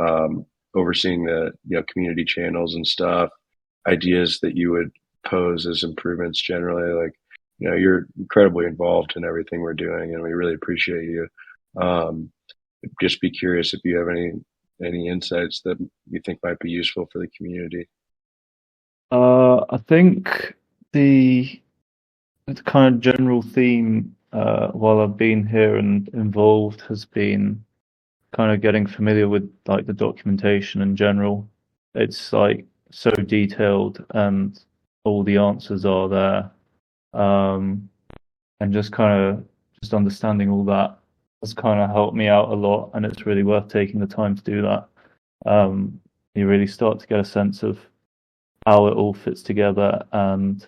overseeing the community channels and stuff? Ideas that you would pose as improvements generally, like you're incredibly involved in everything we're doing, and we really appreciate you. Just be curious if you have any insights that you think might be useful for the community. I think the kind of general theme while I've been here and involved has been kind of getting familiar with like the documentation in general. It's like so detailed and all the answers are there, and just understanding all that has kind of helped me out a lot, and it's really worth taking the time to do that. You really start to get a sense of how it all fits together and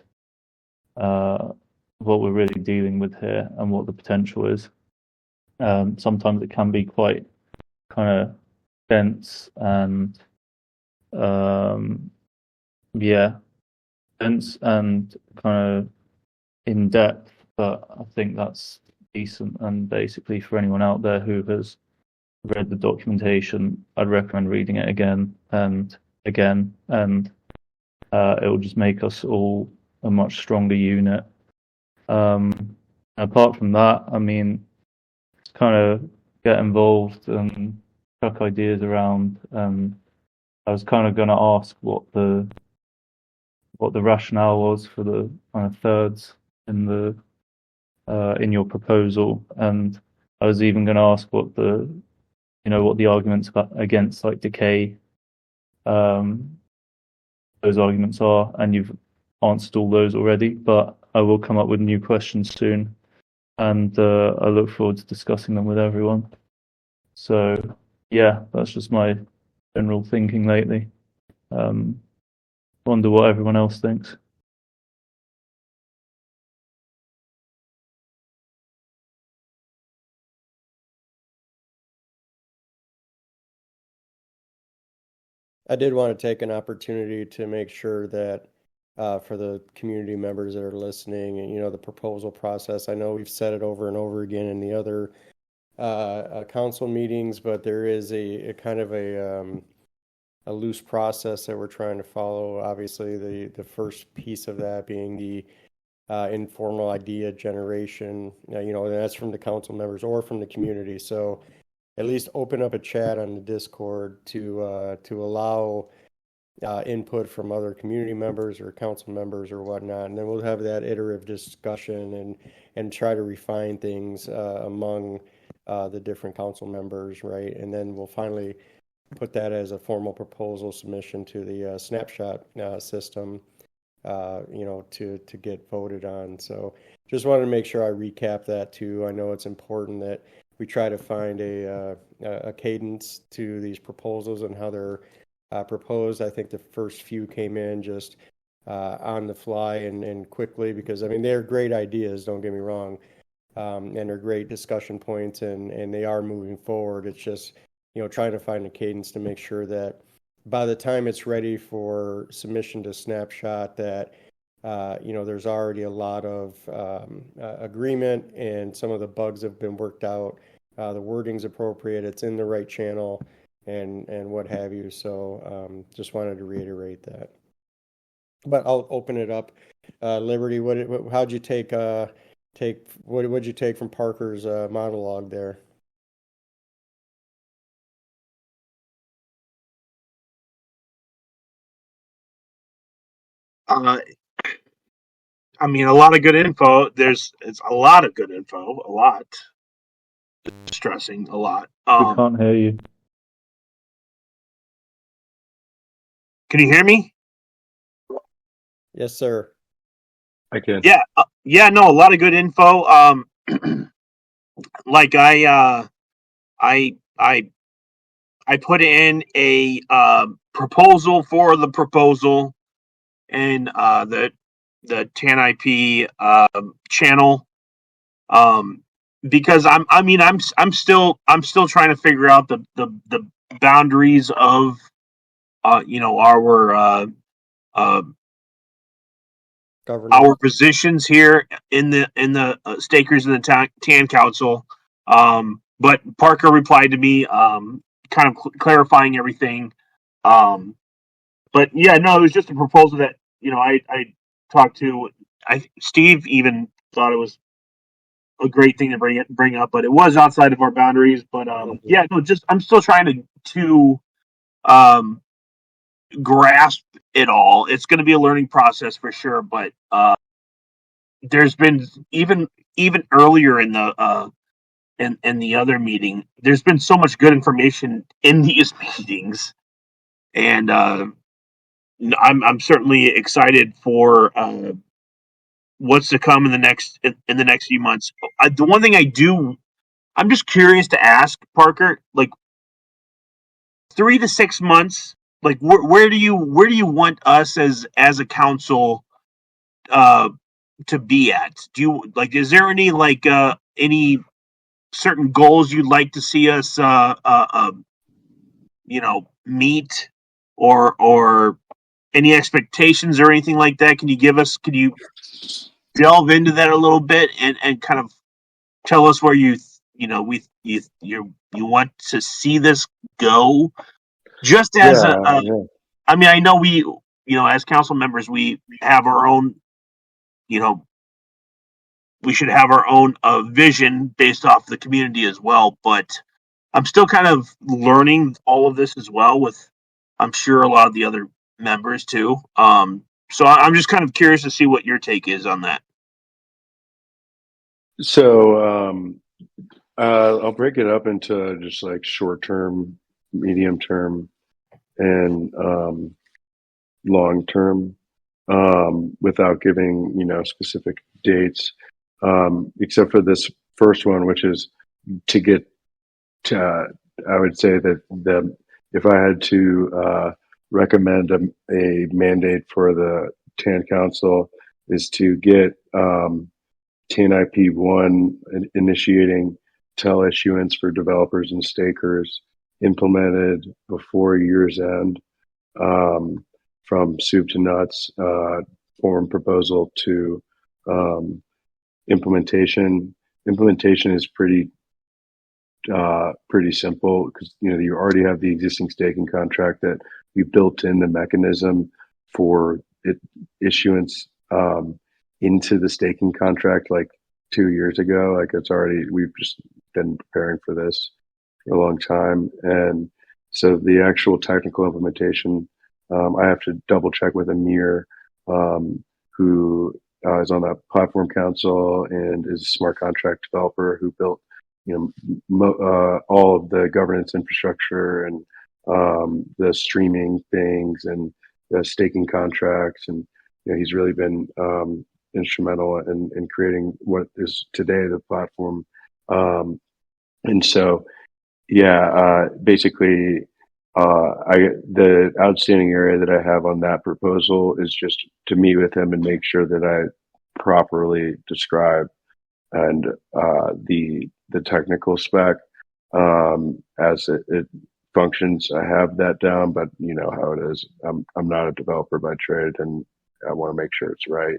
what we're really dealing with here and what the potential is. Sometimes it can be quite kind of dense and dense and kind of in depth, but I think that's decent. And basically, for anyone out there who has read the documentation, I'd recommend reading it again and again, and it will just make us all a much stronger unit. Apart from that, I mean, kind of get involved and chuck ideas around. I was kind of going to ask what the rationale was for the kind of thirds in the in your proposal, and I was even going to ask what the arguments against like decay, those arguments are, and you've answered all those already. But I will come up with new questions soon, and I look forward to discussing them with everyone. So yeah, that's just my general thinking lately. Wonder what everyone else thinks. I did want to take an opportunity to make sure that for the community members that are listening, and the proposal process, I know we've said it over and over again in the other council meetings, but there is a kind of a loose process that we're trying to follow. Obviously, the first piece of that being the informal idea generation, and that's from the council members or from the community. So at least open up a chat on the Discord to allow input from other community members or council members or whatnot, and then we'll have that iterative discussion and try to refine things among the different council members, right? And then we'll finally put that as a formal proposal submission to the snapshot system, to get voted on. So just wanted to make sure I recap that too. I know it's important that we try to find a cadence to these proposals and how they're proposed. I think the first few came in just on the fly and quickly because, I mean, they're great ideas, don't get me wrong, and they're great discussion points and they are moving forward. It's just, trying to find a cadence to make sure that by the time it's ready for submission to Snapshot that there's already a lot of agreement and some of the bugs have been worked out. The wording's appropriate. It's in the right channel and what have you. So just wanted to reiterate that. But I'll open it up. Liberty, how'd you take what'd you take from Parker's monologue there? I mean, a lot of good info. It's a lot of good info. A lot. Stressing a lot. We can't hear you. Can you hear me? Yes, sir. I can. Yeah. No, a lot of good info. Like I put in a proposal for the proposal in the TAN IP channel. Because I'm still trying to figure out the boundaries of our positions here in the stakers in the TAN Council. But Parker replied to me, kind of clarifying everything. But yeah, no, it was just a proposal that I talked to. Steve even thought it was a great thing to bring up, but it was outside of our boundaries. But yeah, no, just I'm still trying to grasp it all. It's going to be a learning process for sure, but there's been even earlier in the in the other meeting, there's been so much good information in these meetings, and I'm certainly excited for what's to come in the next few months. The one thing I'm just curious to ask Parker, like 3 to 6 months, like where do you want us as a council to be at? Do you is there any any certain goals you'd like to see us meet, or any expectations or anything like that? Can you delve into that a little bit and kind of tell us where you want to see this go? Just as I mean, I know we, as council members, we have our own, we should have our own vision based off the community as well. But I'm still kind of learning all of this as well with, I'm sure, a lot of the other members too. So I'm just kind of curious to see what your take is on that. So I'll break it up into just like short term, medium term, and long term, without giving specific dates, except for this first one, which is to get to. I would say that if I had to recommend a mandate for the TAN Council is to get TNIP1 initiating TEL issuance for developers and stakers implemented before year's end, from soup to nuts, form proposal to implementation. Implementation is pretty simple because you already have the existing staking contract that we built in the mechanism for issuance into the staking contract like 2 years ago. Like we've just been preparing for this for a long time, and so the actual technical implementation, I have to double check with Amir, who is on the platform council and is a smart contract developer who built all of the governance infrastructure and the streaming things and the staking contracts, and he's really been instrumental in creating what is today the platform. And so, basically, the outstanding area that I have on that proposal is just to meet with him and make sure that I properly describe and the technical spec as it functions. I have that down, but you know how it is. I'm not a developer by trade, and I want to make sure it's right.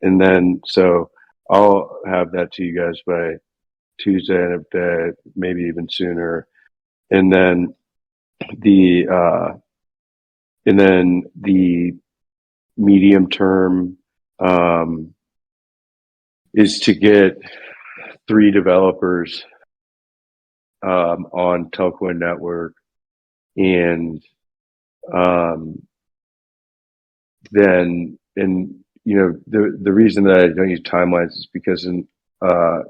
And then so I'll have that to you guys by Tuesday and a day, maybe even sooner. And then the medium term is to get 3 developers on Telcoin Network, and then the reason that I don't use timelines is because in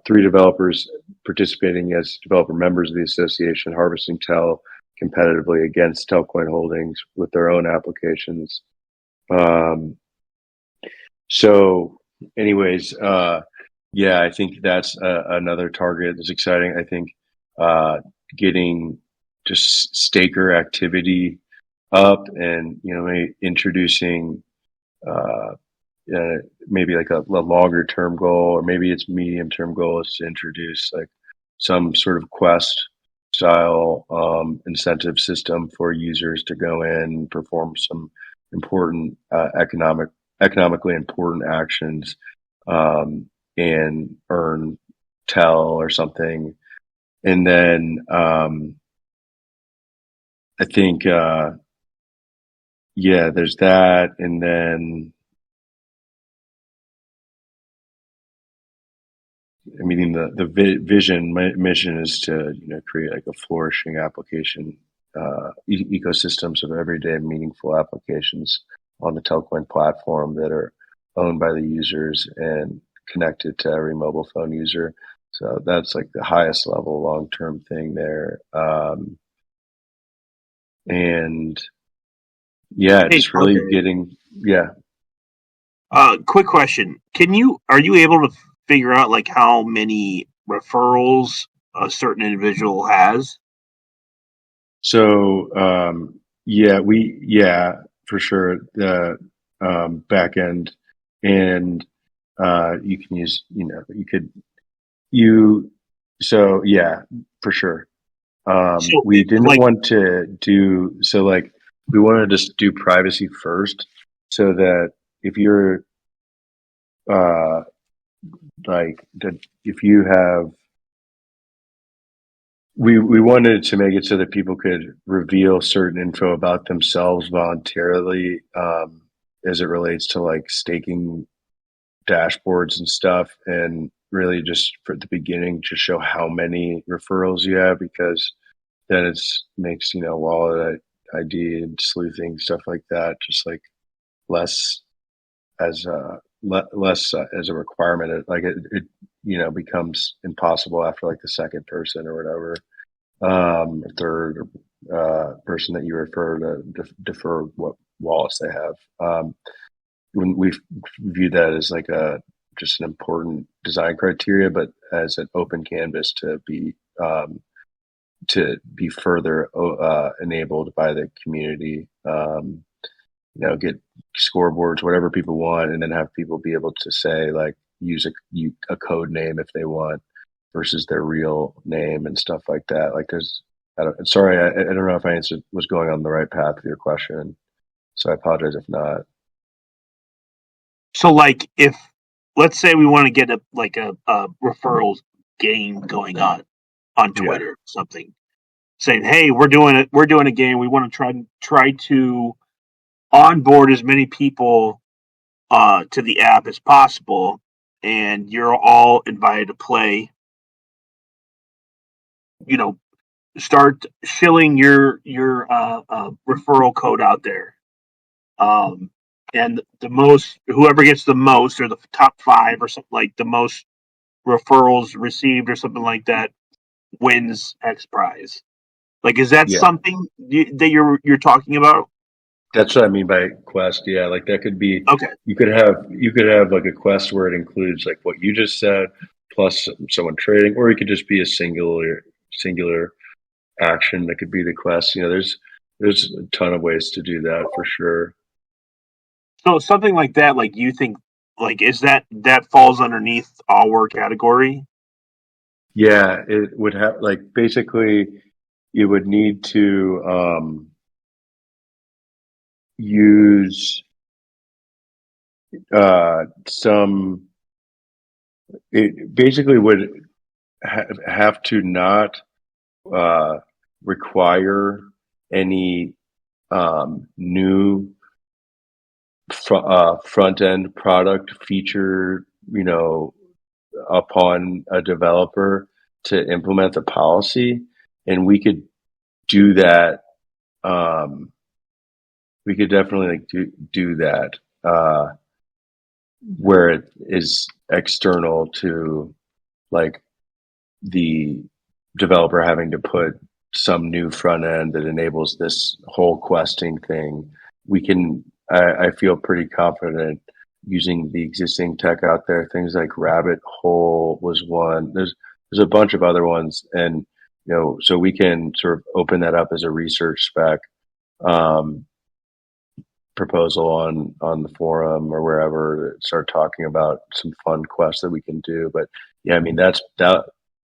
3 developers participating as developer members of the association, harvesting TEL competitively against Telcoin Holdings with their own applications. So, anyways, I think that's another target that's exciting. I think getting just staker activity up and introducing maybe like a longer term goal, or maybe its medium term goal is to introduce like some sort of quest style incentive system for users to go in and perform some important economically important actions and earn TEL or something. And then I think there's that. And then I mean the mission is to create like a flourishing application ecosystems of everyday meaningful applications on the Telcoin platform that are owned by the users and connected to every mobile phone user. So that's like the highest level long-term thing there. And just really getting, quick question. Are you able to figure out like how many referrals a certain individual has? So, for sure. The back end, and you can use, for sure. So we didn't want to do, so like, we wanted to just do privacy first, so that if you're, if you have, we wanted to make it so that people could reveal certain info about themselves voluntarily, as it relates to like staking dashboards and stuff, and really just for the beginning to show how many referrals you have, because then it makes wallet ID and sleuthing stuff like that just like less as a requirement. becomes impossible after like the second person or whatever, or third person that you refer to defer what wallets they have. When we view that as like just an important design criteria, but as an open canvas to be further enabled by the community. Get scoreboards, whatever people want, and then have people be able to say like use a code name if they want versus their real name and stuff like that. Like sorry, I don't know if I was going on the right path with your question, so I apologize if not. So, like, if let's say we want to get a referrals game going on Twitter, or something, saying, "Hey, we're doing a game. We want to try to onboard as many people to the app as possible, and you're all invited to play. Start shilling your referral code out there." And whoever gets the most, or the top 5 or something, like the most referrals received or something like that, wins X prize. Like, is that something that you're talking about? That's what I mean by quest. Yeah, like that could be. Okay. You could have like a quest where it includes like what you just said, plus someone trading, or it could just be a singular action that could be the quest. There's a ton of ways to do that for sure. So something like that, like, you think, like, is that falls underneath our category? Yeah, it would have, like, basically you would need to use some. It basically would have to not require any new front end product feature, upon a developer to implement the policy, and we could do that. We could definitely do that where it is external to like the developer having to put some new front end that enables this whole questing thing. I feel pretty confident using the existing tech out there. Things like Rabbit Hole was one. There's a bunch of other ones, and so we can sort of open that up as a research spec proposal on the forum or wherever, to start talking about some fun quests that we can do. But yeah, I mean that stuff,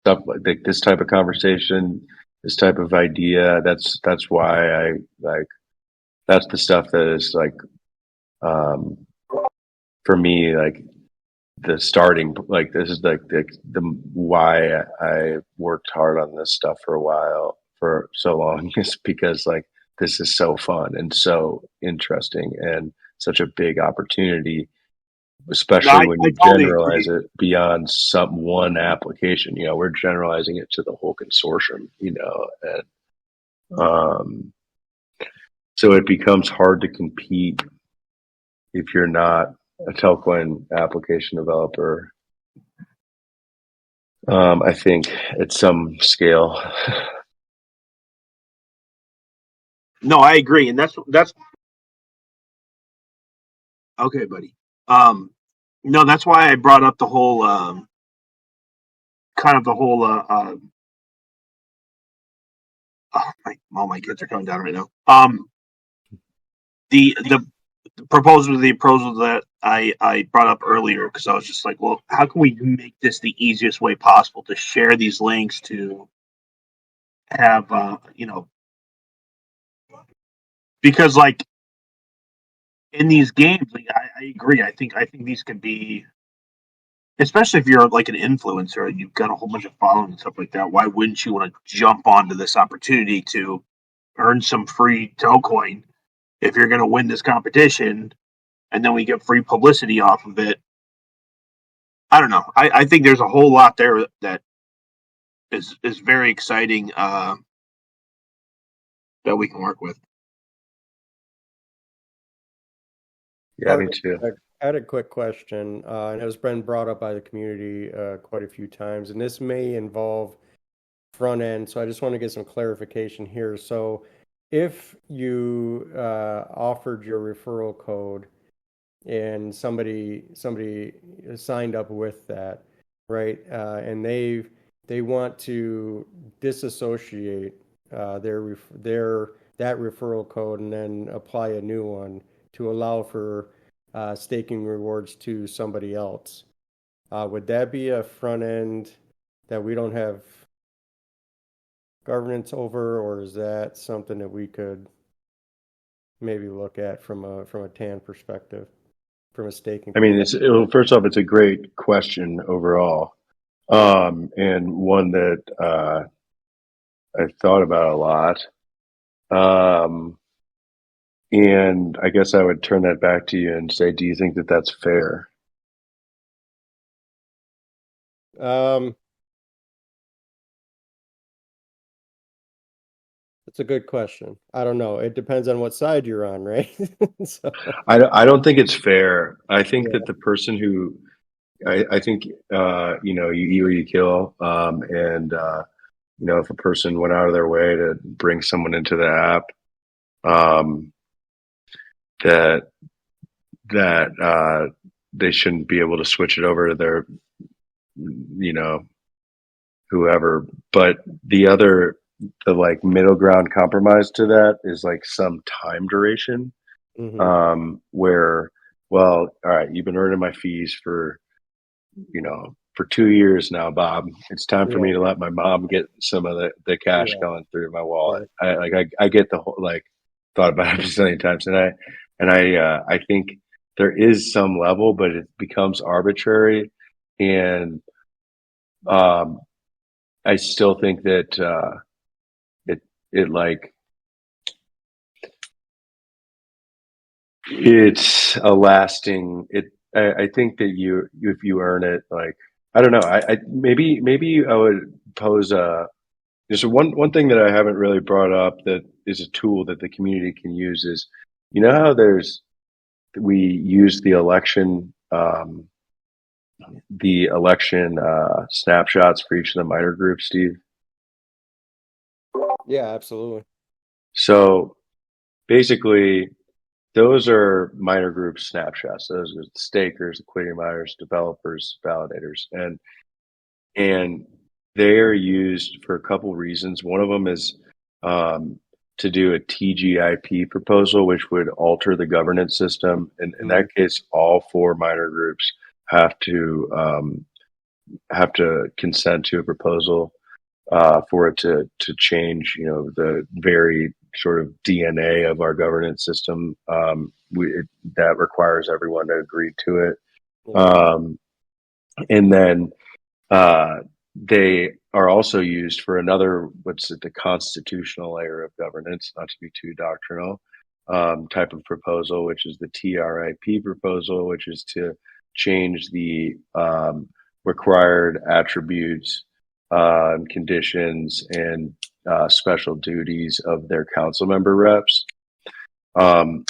like this type of conversation, this type of idea. That's why I like. That's the stuff that is like, for me, like the starting, like this is like the why I worked hard on this stuff for so long is because like this is so fun and so interesting and such a big opportunity, especially when you generalize it beyond one application. We're generalizing it to the whole consortium, and so it becomes hard to compete if you're not a Telcoin application developer. I think at some scale. No, I agree, and that's okay, buddy. No, that's why I brought up the whole kind of the whole all my kids are coming down right now. The proposal that I brought up earlier, because I was just like, well, how can we make this the easiest way possible to share these links, to have because like in these games, like, I agree. I think these could be, especially if you're like an influencer and you've got a whole bunch of following and stuff like that. Why wouldn't you want to jump onto this opportunity to earn some free Telcoin if you're going to win this competition, and then we get free publicity off of it? I don't know. I think there's a whole lot there that is very exciting, that we can work with. Yeah, me too. I had a quick question, and it was been brought up by the community quite a few times, and this may involve front end, so I just want to get some clarification here. So if you offered your referral code and somebody signed up with that, right? And they want to disassociate their that referral code and then apply a new one to allow for staking rewards to somebody else. Would that be a front end that we don't have governance over, or is that something that we could maybe look at from a TAN perspective, from a staking I mean, perspective? first off, it's a great question overall, and one that I've thought about a lot. And I guess I would turn that back to you and say, do you think that that's fair? Um, That's a good question. I don't know. It depends on what side you're on, right? So, I don't think it's fair. I think yeah, that the person who I think you eat or you kill, and if a person went out of their way to bring someone into the app, um, that they shouldn't be able to switch it over to their you know whoever. But the like middle ground compromise to that is like some time duration, hmm where, well, all right, you've been earning my fees for 2 years now, Bob. It's time for me yeah, to let my mom get some of the cash yeah, going through my wallet. sure. I get the whole, like, thought about it a zillion times, and I think there is some level, but it becomes arbitrary, and um, I still think that it it like it's a lasting it. I think that you if you earn it, like, I don't know. Maybe I would pose a there's one thing that I haven't really brought up that is a tool that the community can use is, how we use the election snapshots for each of the minor groups, Steve. Yeah, absolutely. So basically, those are minor group snapshots. Those are stakers, liquidity miners, developers, validators, and they are used for a couple reasons. One of them is um, to do a TGIP proposal, which would alter the governance system. And in Mhm. that case, all four minor groups have to consent to a proposal for it to change, the very sort of DNA of our governance system. That requires everyone to agree to it. Yeah. Um, and then uh, they are also used for another, what's it, the constitutional layer of governance, not to be too doctrinal, type of proposal, which is the TRIP proposal, which is to change the required attributes, conditions, and special duties of their council member reps. Um,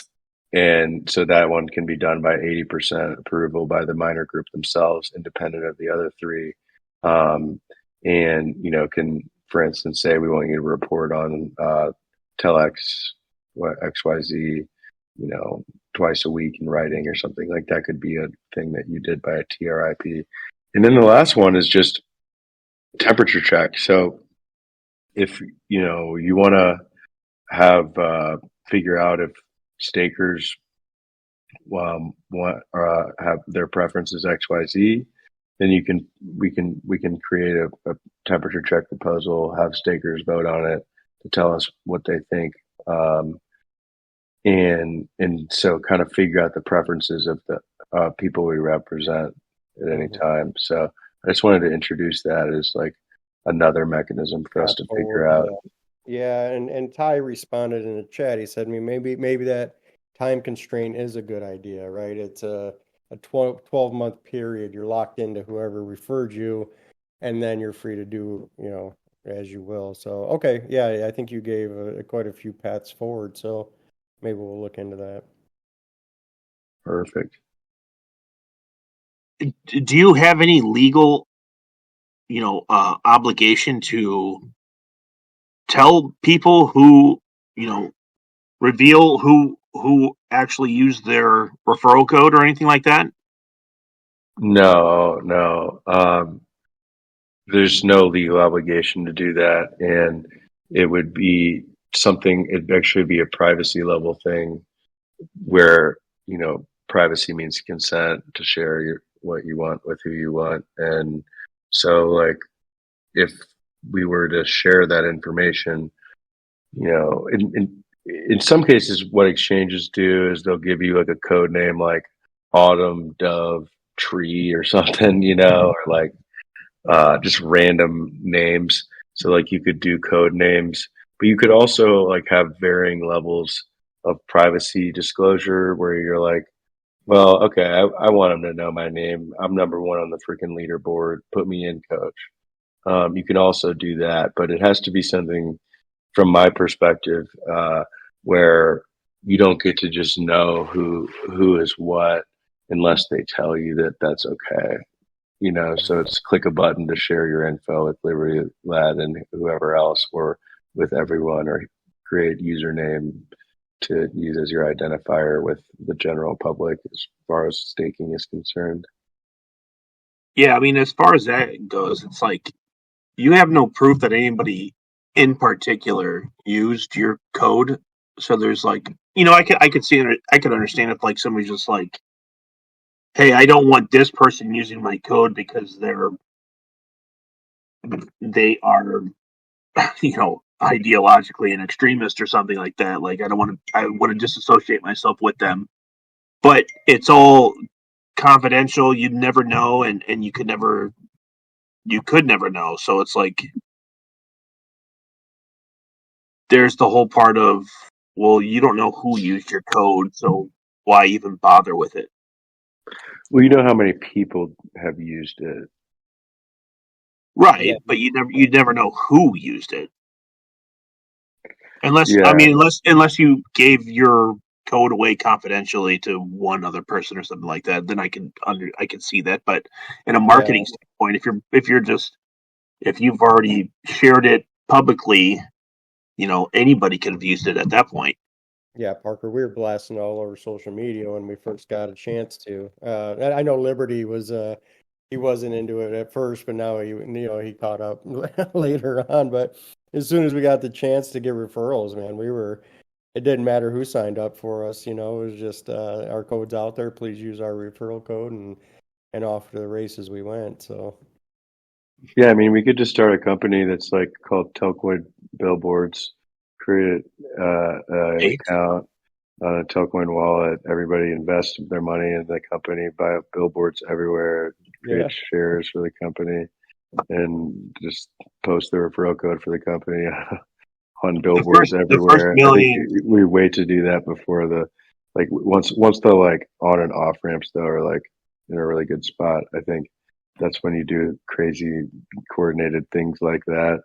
and so that one can be done by 80% approval by the minor group themselves, independent of the other three. Um, and, can, for instance, say we want you to report on telex, XYZ, twice a week in writing or something like that could be a thing that you did by a TRIP. And then the last one is just temperature check. So if, you want to have figure out if stakers want have their preferences XYZ, then we can create a temperature check proposal, have stakers vote on it to tell us what they think, and so kind of figure out the preferences of the people we represent at any Mhm. time. So I just wanted to introduce that as like another mechanism for us Path to forward, figure out. yeah. Yeah, and Ty responded in the chat. He said, maybe that time constraint is a good idea, right? It's a 12-month period. You're locked into whoever referred you, and then you're free to do, as you will. So, okay, yeah, I think you gave quite a few paths forward. So maybe we'll look into that. Perfect. Do you have any legal, obligation to tell people who, reveal who actually used their referral code or anything like that? No, no. There's no legal obligation to do that, and it would be something. It'd actually be a privacy level thing where privacy means consent to share what you want with who you want, and so like if we were to share that information, in some cases, what exchanges do is they'll give you like a code name like Autumn Dove Tree or something, or like just random names. So like you could do code names, but you could also like have varying levels of privacy disclosure where you're like, well, okay, I want them to know my name. I'm number one on the freaking leaderboard. Put me in, coach. You can also do that, but it has to be something from my perspective, where you don't get to just know who is what unless they tell you that that's okay. So it's click a button to share your info with Liberty Lad and whoever else, or with everyone, or create username to use as your identifier with the general public as far as staking is concerned. Yeah, I mean, as far as that goes, it's like you have no proof that anybody in particular used your code. So there's like, I could understand if like somebody's just like, hey, I don't want this person using my code because they are, ideologically an extremist or something like that. Like I want to disassociate myself with them. But it's all confidential. You'd never know, and you could never know. So it's like there's the whole part of, well, you don't know who used your code, so why even bother with it? Well, you know how many people have used it. Right, Yeah, but you'd never know who used it. Yeah, Unless you gave your code away confidentially to one other person or something like that, then I can see that. But in a yeah, marketing standpoint, if you've already shared it publicly, anybody could have used it at that point. yeah, Parker. We were blasting all over social media when we first got a chance to. I know Liberty was he wasn't into it at first, but now he caught up later on. But as soon as we got the chance to get referrals, man, it didn't matter who signed up for us. It was just our code's out there. Please use our referral code, and off to the races we went. So yeah. I mean, we could just start a company that's like called Telcoin Billboards. Create an Right? account on a Telcoin wallet. Everybody invests their money in the company, buy up billboards everywhere, create yeah, shares for the company, and just post the referral code for the company on billboards The first everywhere. I think million. we wait to do that before once the like on and off ramps though are like in a really good spot. I think that's when you do crazy coordinated things like that.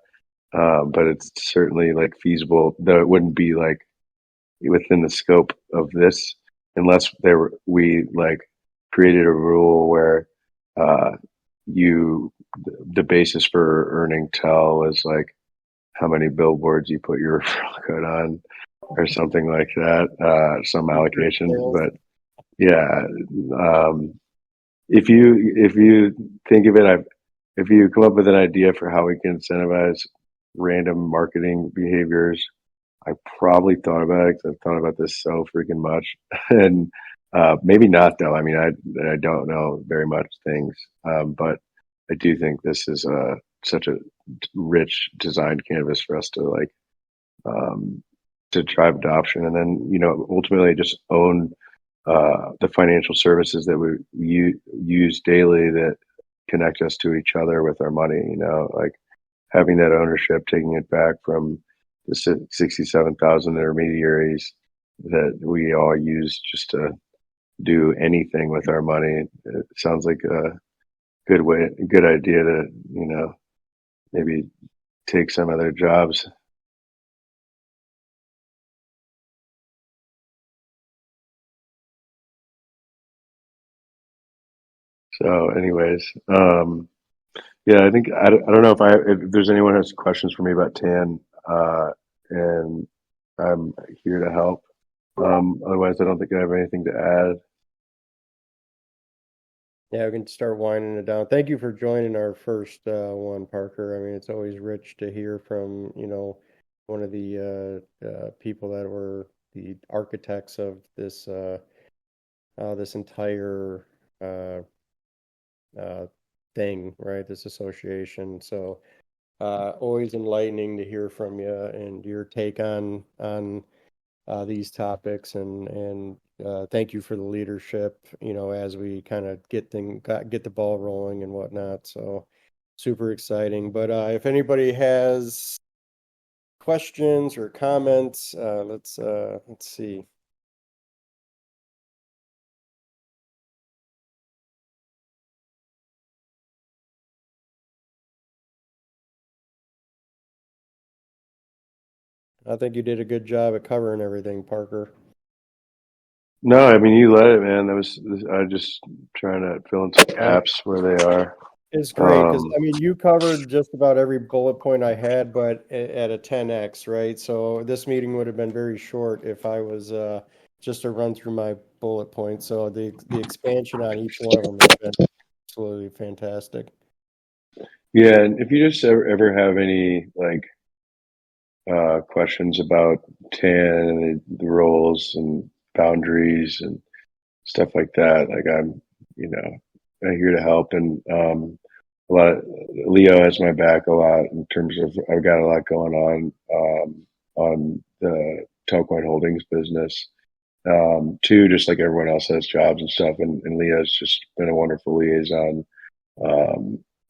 But it's certainly like feasible, though it wouldn't be like within the scope of this unless we like created a rule where uh, you the basis for earning tell is like how many billboards you put your referral code on or something like that, some allocation. sales. But yeah, um, if you think of it, if you come up with an idea for how we can incentivize random marketing behaviors, I probably thought about it because I've thought about this so freaking much, and maybe not though. I mean, I don't know very much things, but I do think this is such a rich design canvas for us to like um, to drive adoption, and then ultimately just own the financial services that we use daily that connect us to each other with our money. Like having that ownership, taking it back from the 67,000 intermediaries that we all use just to do anything with our money. It sounds like a good idea to, maybe take some of their jobs. So, anyways, yeah, I think I don't know if there's anyone who has questions for me about tan, and I'm here to help. Otherwise, I don't think I have anything to add. Yeah, we can start winding it down. Thank you for joining our first one, Parker. I mean, it's always rich to hear from, one of the people that were the architects of this entire uh, uh, thing, right? This association. So always enlightening to hear from you and your take on these topics, and thank you for the leadership, as we kind of get the ball rolling and whatnot. So super exciting. But if anybody has questions or comments, let's see. I think you did a good job at covering everything, Parker. No, I mean you led it, man. I was just trying to fill in some gaps where they are. It's great because Um, I mean you covered just about every bullet point I had, but at a 10x, right? So this meeting would have been very short if I was just to run through my bullet points. So the expansion on each one of them has been absolutely fantastic. yeah, and if you just ever have any like questions about tan and the roles and boundaries and stuff like that, like I'm here to help, and a lot. Leo has my back a lot in terms of I've got a lot going on the Tokecoin Holdings business. Too, just like everyone else has jobs and stuff, and Leo's just been a wonderful liaison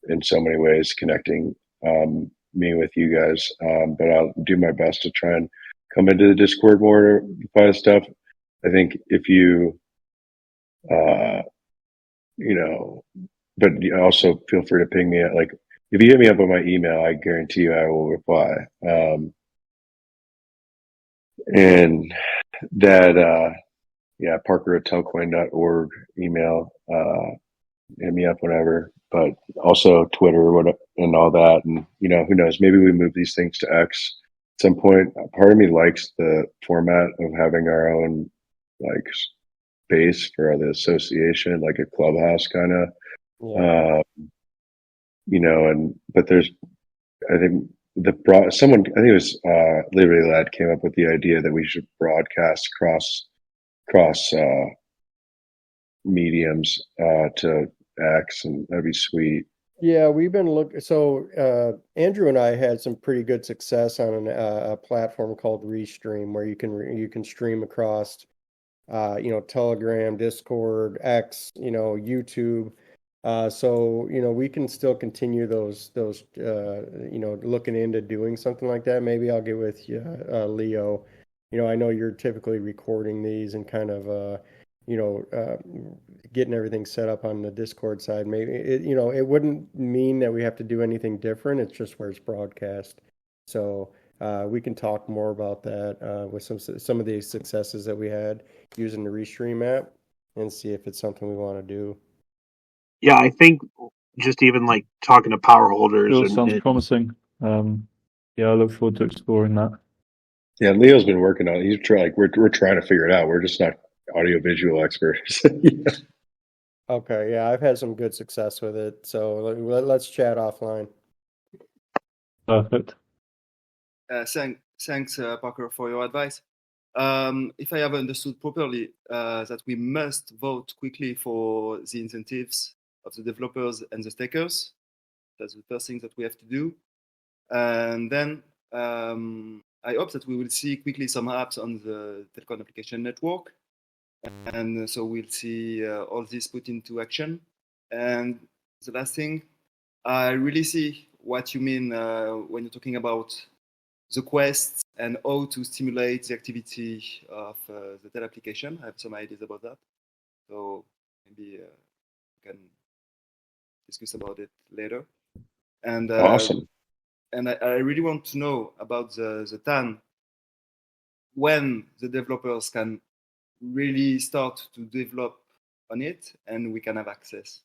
in so many ways, connecting me with you guys. But I'll do my best to try and come into the Discord more to find stuff. I think if you, uh, you know, but you also feel free to ping me at like if you hit me up on my email, I guarantee you I will reply. And that yeah, Parker at telcoin.org email. Hit me up whenever, but also Twitter, what and all that. And who knows? Maybe we move these things to X at some point. Part of me likes the format of having our own like base for the association, like a clubhouse kind of. Yeah. And but there's, I think someone, I think it was Liberty Lad came up with the idea that we should broadcast cross mediums to X, and that'd be sweet. Yeah, we've been looking. So Andrew and I had some pretty good success on a platform called Restream, where you can stream across, Telegram, Discord, X, YouTube. So we can still continue those looking into doing something like that. Maybe I'll get with you, Leo. I know you're typically recording these and kind of you know, uh, getting everything set up on the Discord side. Maybe it wouldn't mean that we have to do anything different. It's just where it's broadcast. So we can talk more about that with some of the successes that we had using the Restream app and see if it's something we want to do. Yeah, I think just even like talking to power holders Still sounds and promising. Yeah, I look forward to exploring that. Yeah, Leo's been working on it. He's trying. Like we're trying to figure it out. We're just not audiovisual experts. Yeah. Okay, yeah, I've had some good success with it. So let's chat offline. Perfect. Thanks, Parker, for your advice. If I have understood properly, that we must vote quickly for the incentives of the developers and the stakers. That's the first thing that we have to do. And then I hope that we will see quickly some apps on the Telcon application network. And so we'll see all this put into action. And the last thing, I really see what you mean when you're talking about the quest and how to stimulate the activity of the Tel application. I have some ideas about that. So maybe we can discuss about it later. And Awesome. and I really want to know about the TAN, when the developers can really start to develop on it and we can have access.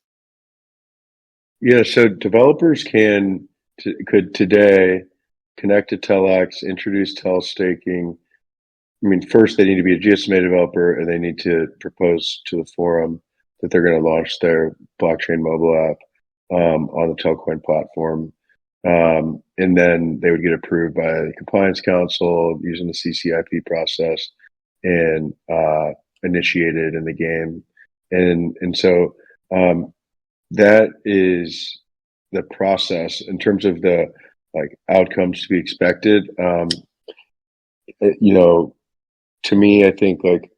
Yeah, so developers could today connect to Telex, introduce telestaking. I mean, first they need to be a GSMA developer, and they need to propose to the forum that they're going to launch their blockchain mobile app on the Telcoin platform. And then they would get approved by the compliance council using the CCIP process and initiated in the game. And so that is the process in terms of the like outcomes to be expected. You know, to me, I think like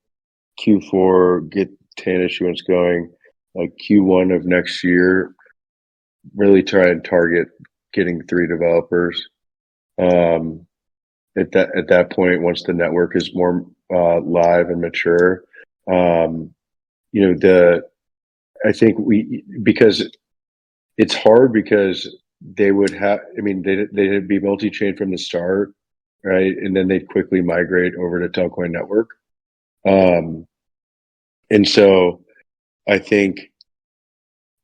Q4 get TAN issuance going, like Q1 of next year, really try and target getting 3 developers. At that point, once the network is more live and mature, you know, I think because it's hard because they would have, I mean, they'd be multi-chain from the start, right? And then they'd quickly migrate over to Telcoin Network. And so I think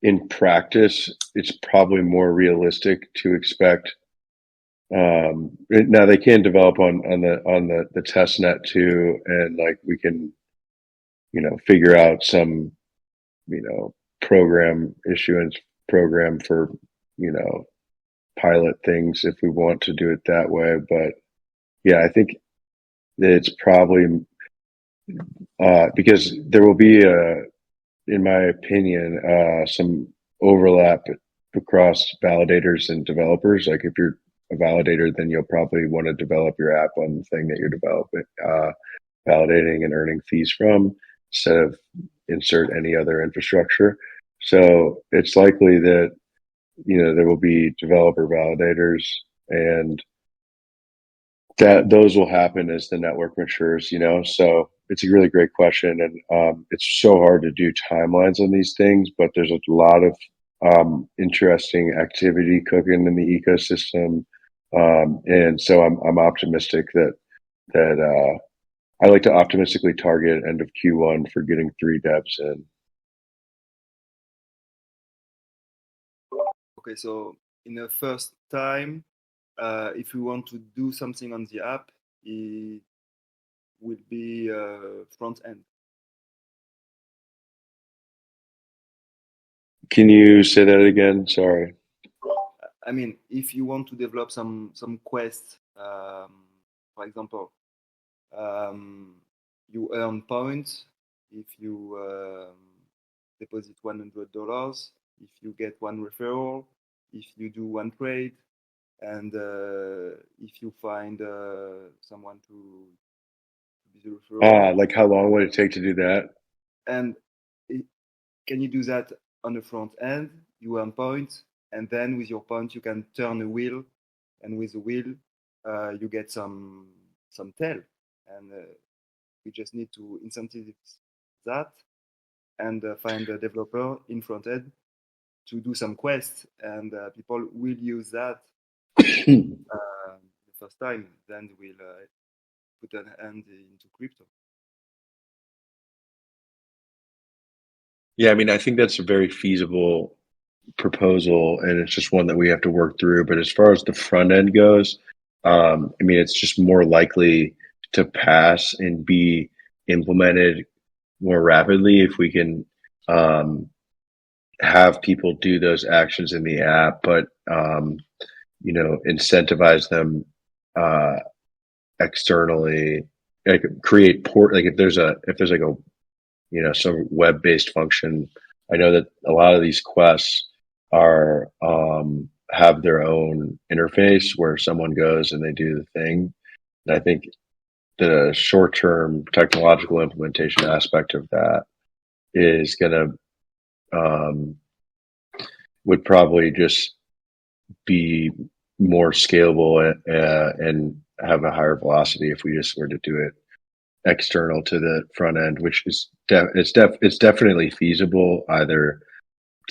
in practice, it's probably more realistic to expect. Now they can develop on the test net too, and like we can, you know, figure out some, you know, program issuance program for, you know, pilot things if we want to do it that way. But yeah, I think that it's probably because there will be in my opinion, some overlap across validators and developers. Like if you're a validator, then you'll probably want to develop your app on the thing that you're developing, validating and earning fees from instead of insert any other infrastructure. So it's likely that, you know, there will be developer validators and that those will happen as the network matures, you know. So it's a really great question, and it's so hard to do timelines on these things, but there's a lot of interesting activity cooking in the ecosystem, and so I'm optimistic that I like to optimistically target end of Q1 for getting 3 devs in. Okay, so in the first time, if we want to do something on the app, it will be front end. Can you say that again? Sorry. I mean, if you want to develop some quest, for example, you earn points if you deposit $100, if you get 1 referral, if you do 1 trade, and if you find someone to be the referral. Like how long would it take to do that? And can you do that on the front end? You earn points, and then with your points you can turn a wheel, and with the wheel you get some tail, and we just need to incentivize that and find a developer in front end to do some quests, and people will use that the first time. Then we'll put an end into crypto. Yeah, I mean, I think that's a very feasible proposal, and it's just one that we have to work through. But as far as the front end goes, I mean, it's just more likely to pass and be implemented more rapidly if we can have people do those actions in the app, but you know, incentivize them externally, like create port. Like if there's like a, you know, some web-based function. I know that a lot of these quests are have their own interface where someone goes and they do the thing. And I think the short-term technological implementation aspect of that is going to would probably just be more scalable and have a higher velocity if we just were to do it external to the front end, which is it's definitely feasible either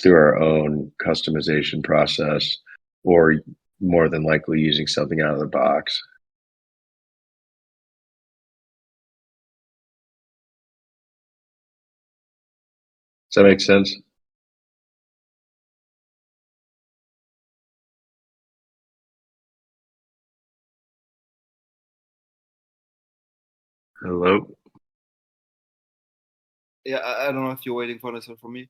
through our own customization process or more than likely using something out of the box. Does that make sense? Hello. Yeah, I don't know if you're waiting for an answer from me.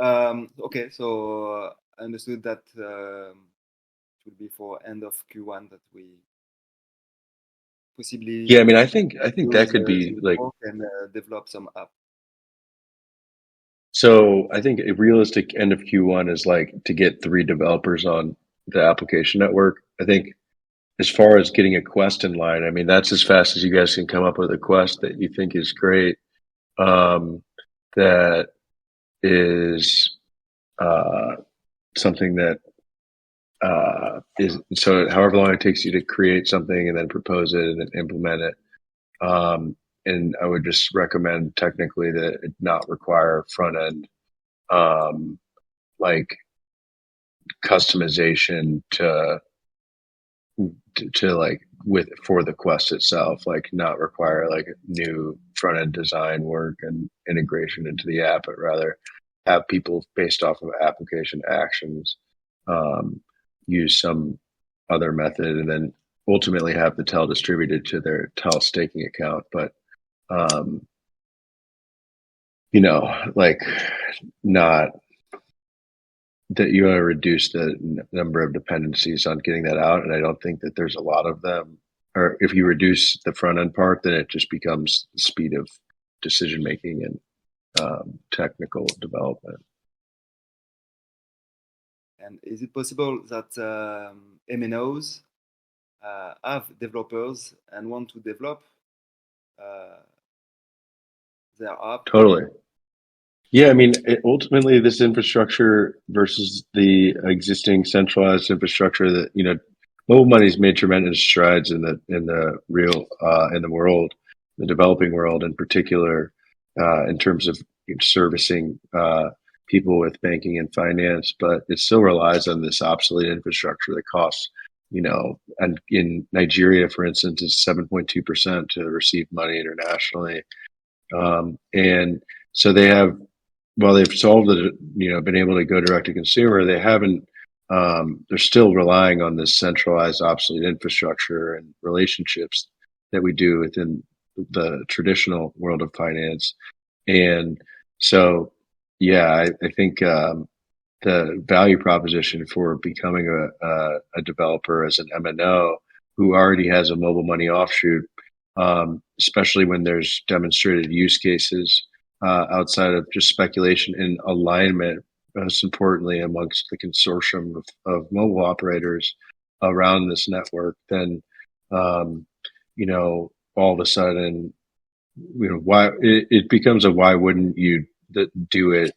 Okay, so I understood that it will be for end of Q1 that we possibly Yeah, I mean, I think that use could be the like, network and develop some app. so I think a realistic end of Q1 is like to get 3 developers on the application network. I think as far as getting a quest in line, I mean, that's as fast as you guys can come up with a quest that you think is great. That is something that is so however long it takes you to create something and then propose it and then implement it. And I would just recommend technically that it not require front end like customization to like with for the quest itself, like not require like new front end design work and integration into the app, but rather have people based off of application actions use some other method and then ultimately have the TEL distributed to their TEL staking account. But you know, like not that you want to reduce the number of dependencies on getting that out. And I don't think that there's a lot of them. Or if you reduce the front end part, then it just becomes the speed of decision making and technical development. And is it possible that MNOs have developers and want to develop their app? Totally. Yeah, I mean, ultimately, this infrastructure versus the existing centralized infrastructure that mobile money's made tremendous strides in the real in the world, the developing world in particular, in terms of servicing people with banking and finance, but it still relies on this obsolete infrastructure that costs, and in Nigeria, for instance, is 7.2% to receive money internationally, and so they have. While they've solved it, been able to go direct to consumer, they haven't. They're still relying on this centralized, obsolete infrastructure and relationships that we do within the traditional world of finance. And so, yeah, I think the value proposition for becoming a developer as an MNO who already has a mobile money offshoot, especially when there's demonstrated use cases outside of just speculation and alignment, most importantly, amongst the consortium of mobile operators around this network, then, all of a sudden, why it becomes a why wouldn't you do it?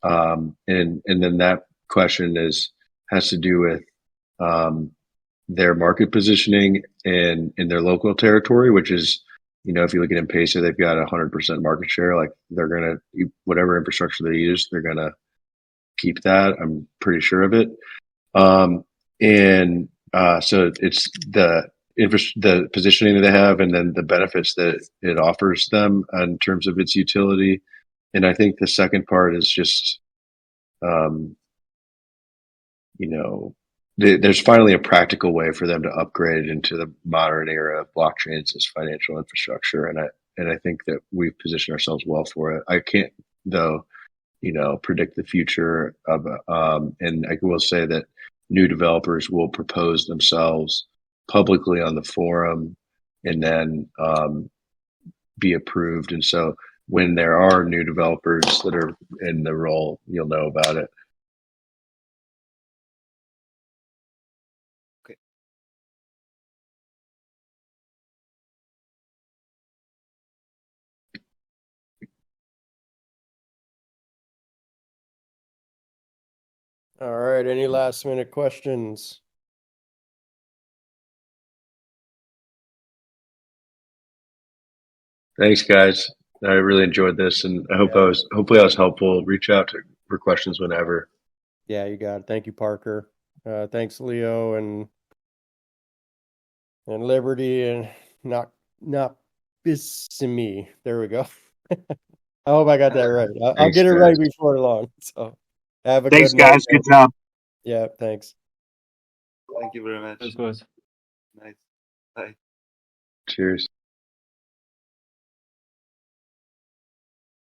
And then that question has to do with their market positioning and in their local territory, which is, if you look at M-Pesa, they've got 100% market share. Like they're going to, whatever infrastructure they use, they're going to keep that. I'm pretty sure of it. So it's the positioning that they have and then the benefits that it offers them in terms of its utility. And I think the second part is just, there's finally a practical way for them to upgrade into the modern era of blockchains as financial infrastructure, and I think that we've positioned ourselves well for it. I can't, though, predict the future of, and I will say that new developers will propose themselves publicly on the forum, and then be approved. And so, when there are new developers that are in the role, you'll know about it. All right. Any last minute questions? Thanks, guys. I really enjoyed this, and I hope hopefully I was helpful. Reach out for questions whenever. Yeah, you got it. Thank you, Parker. Thanks, Leo and Liberty and not Bissimi. There we go. I hope I got that right. I'll get it right before long. So have a Thanks, good night. guys. Good job. Yeah, thanks. Thank you very much. Thanks, guys. Nice. Bye. Cheers.